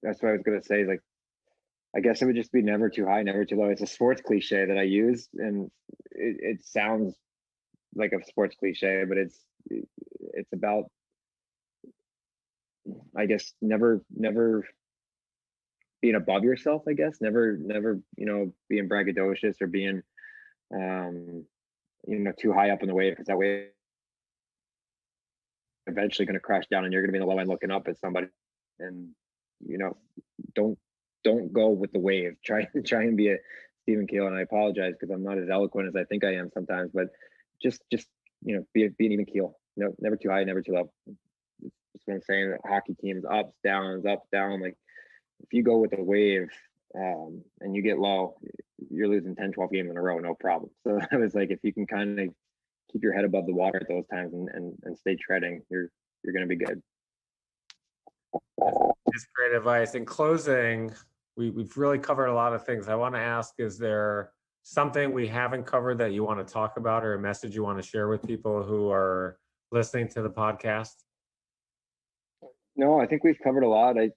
that's what I was going to say. Is like, I guess it would just be never too high, never too low. It's a sports cliche that I use, and it sounds like a sports cliche, but it's about, I guess, never being above yourself. I guess never being braggadocious or being too high up in the wave, because that wave eventually going to crash down, and you're going to be in the low end looking up at somebody. And don't go with the wave. Try and be a Stephen Keel. And I apologize because I'm not as eloquent as I think I am sometimes, but just be an even keel. Never too high, never too low. That's what I'm saying. Hockey teams, ups, down. Like, if you go with the wave and you get low, you're losing 10, 12 games in a row, no problem. So I was like, if you can kind of keep your head above the water at those times and stay treading, you're going to be good. It's great advice. In closing, we've really covered a lot of things. I want to ask, is there something we haven't covered that you want to talk about, or a message you want to share with people who are listening to the podcast? No, I think we've covered a lot. We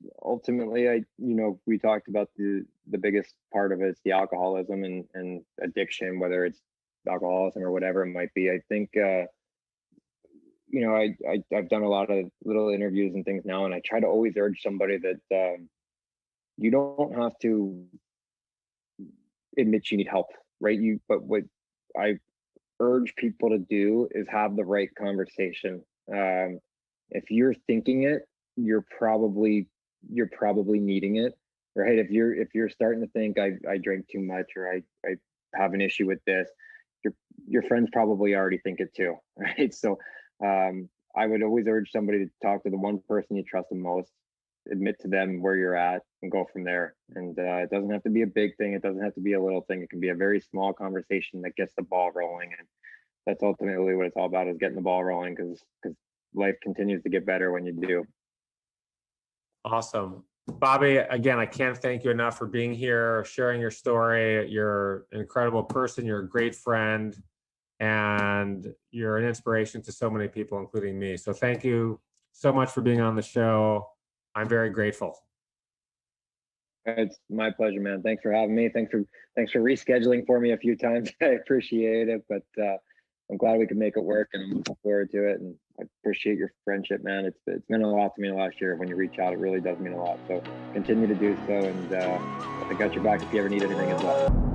talked about the biggest part of it is the alcoholism and addiction, whether it's alcoholism or whatever it might be. I think, I've done a lot of little interviews and things now, and I try to always urge somebody that you don't have to admit you need help, right? But what I urge people to do is have the right conversation. If you're thinking it, you're probably needing it, right? If you're starting to think I drink too much, or I have an issue with this, your friends probably already think it too, right? So I would always urge somebody to talk to the one person you trust the most, admit to them where you're at, and go from there. And it doesn't have to be a big thing. It doesn't have to be a little thing. It can be a very small conversation that gets the ball rolling. And that's ultimately what it's all about, is getting the ball rolling, because life continues to get better when you do. Awesome. Bobby, again, I can't thank you enough for being here, sharing your story. You're an incredible person. You're a great friend, and you're an inspiration to so many people, including me. So thank you so much for being on the show. I'm very grateful. It's my pleasure, man. Thanks for having me. Thanks for rescheduling for me a few times. I appreciate it, but I'm glad we could make it work, and I'm looking forward to it. And I appreciate your friendship, man. It's meant a lot to me last year. When you reach out, it really does mean a lot. So continue to do so, and I got your back if you ever need anything as well.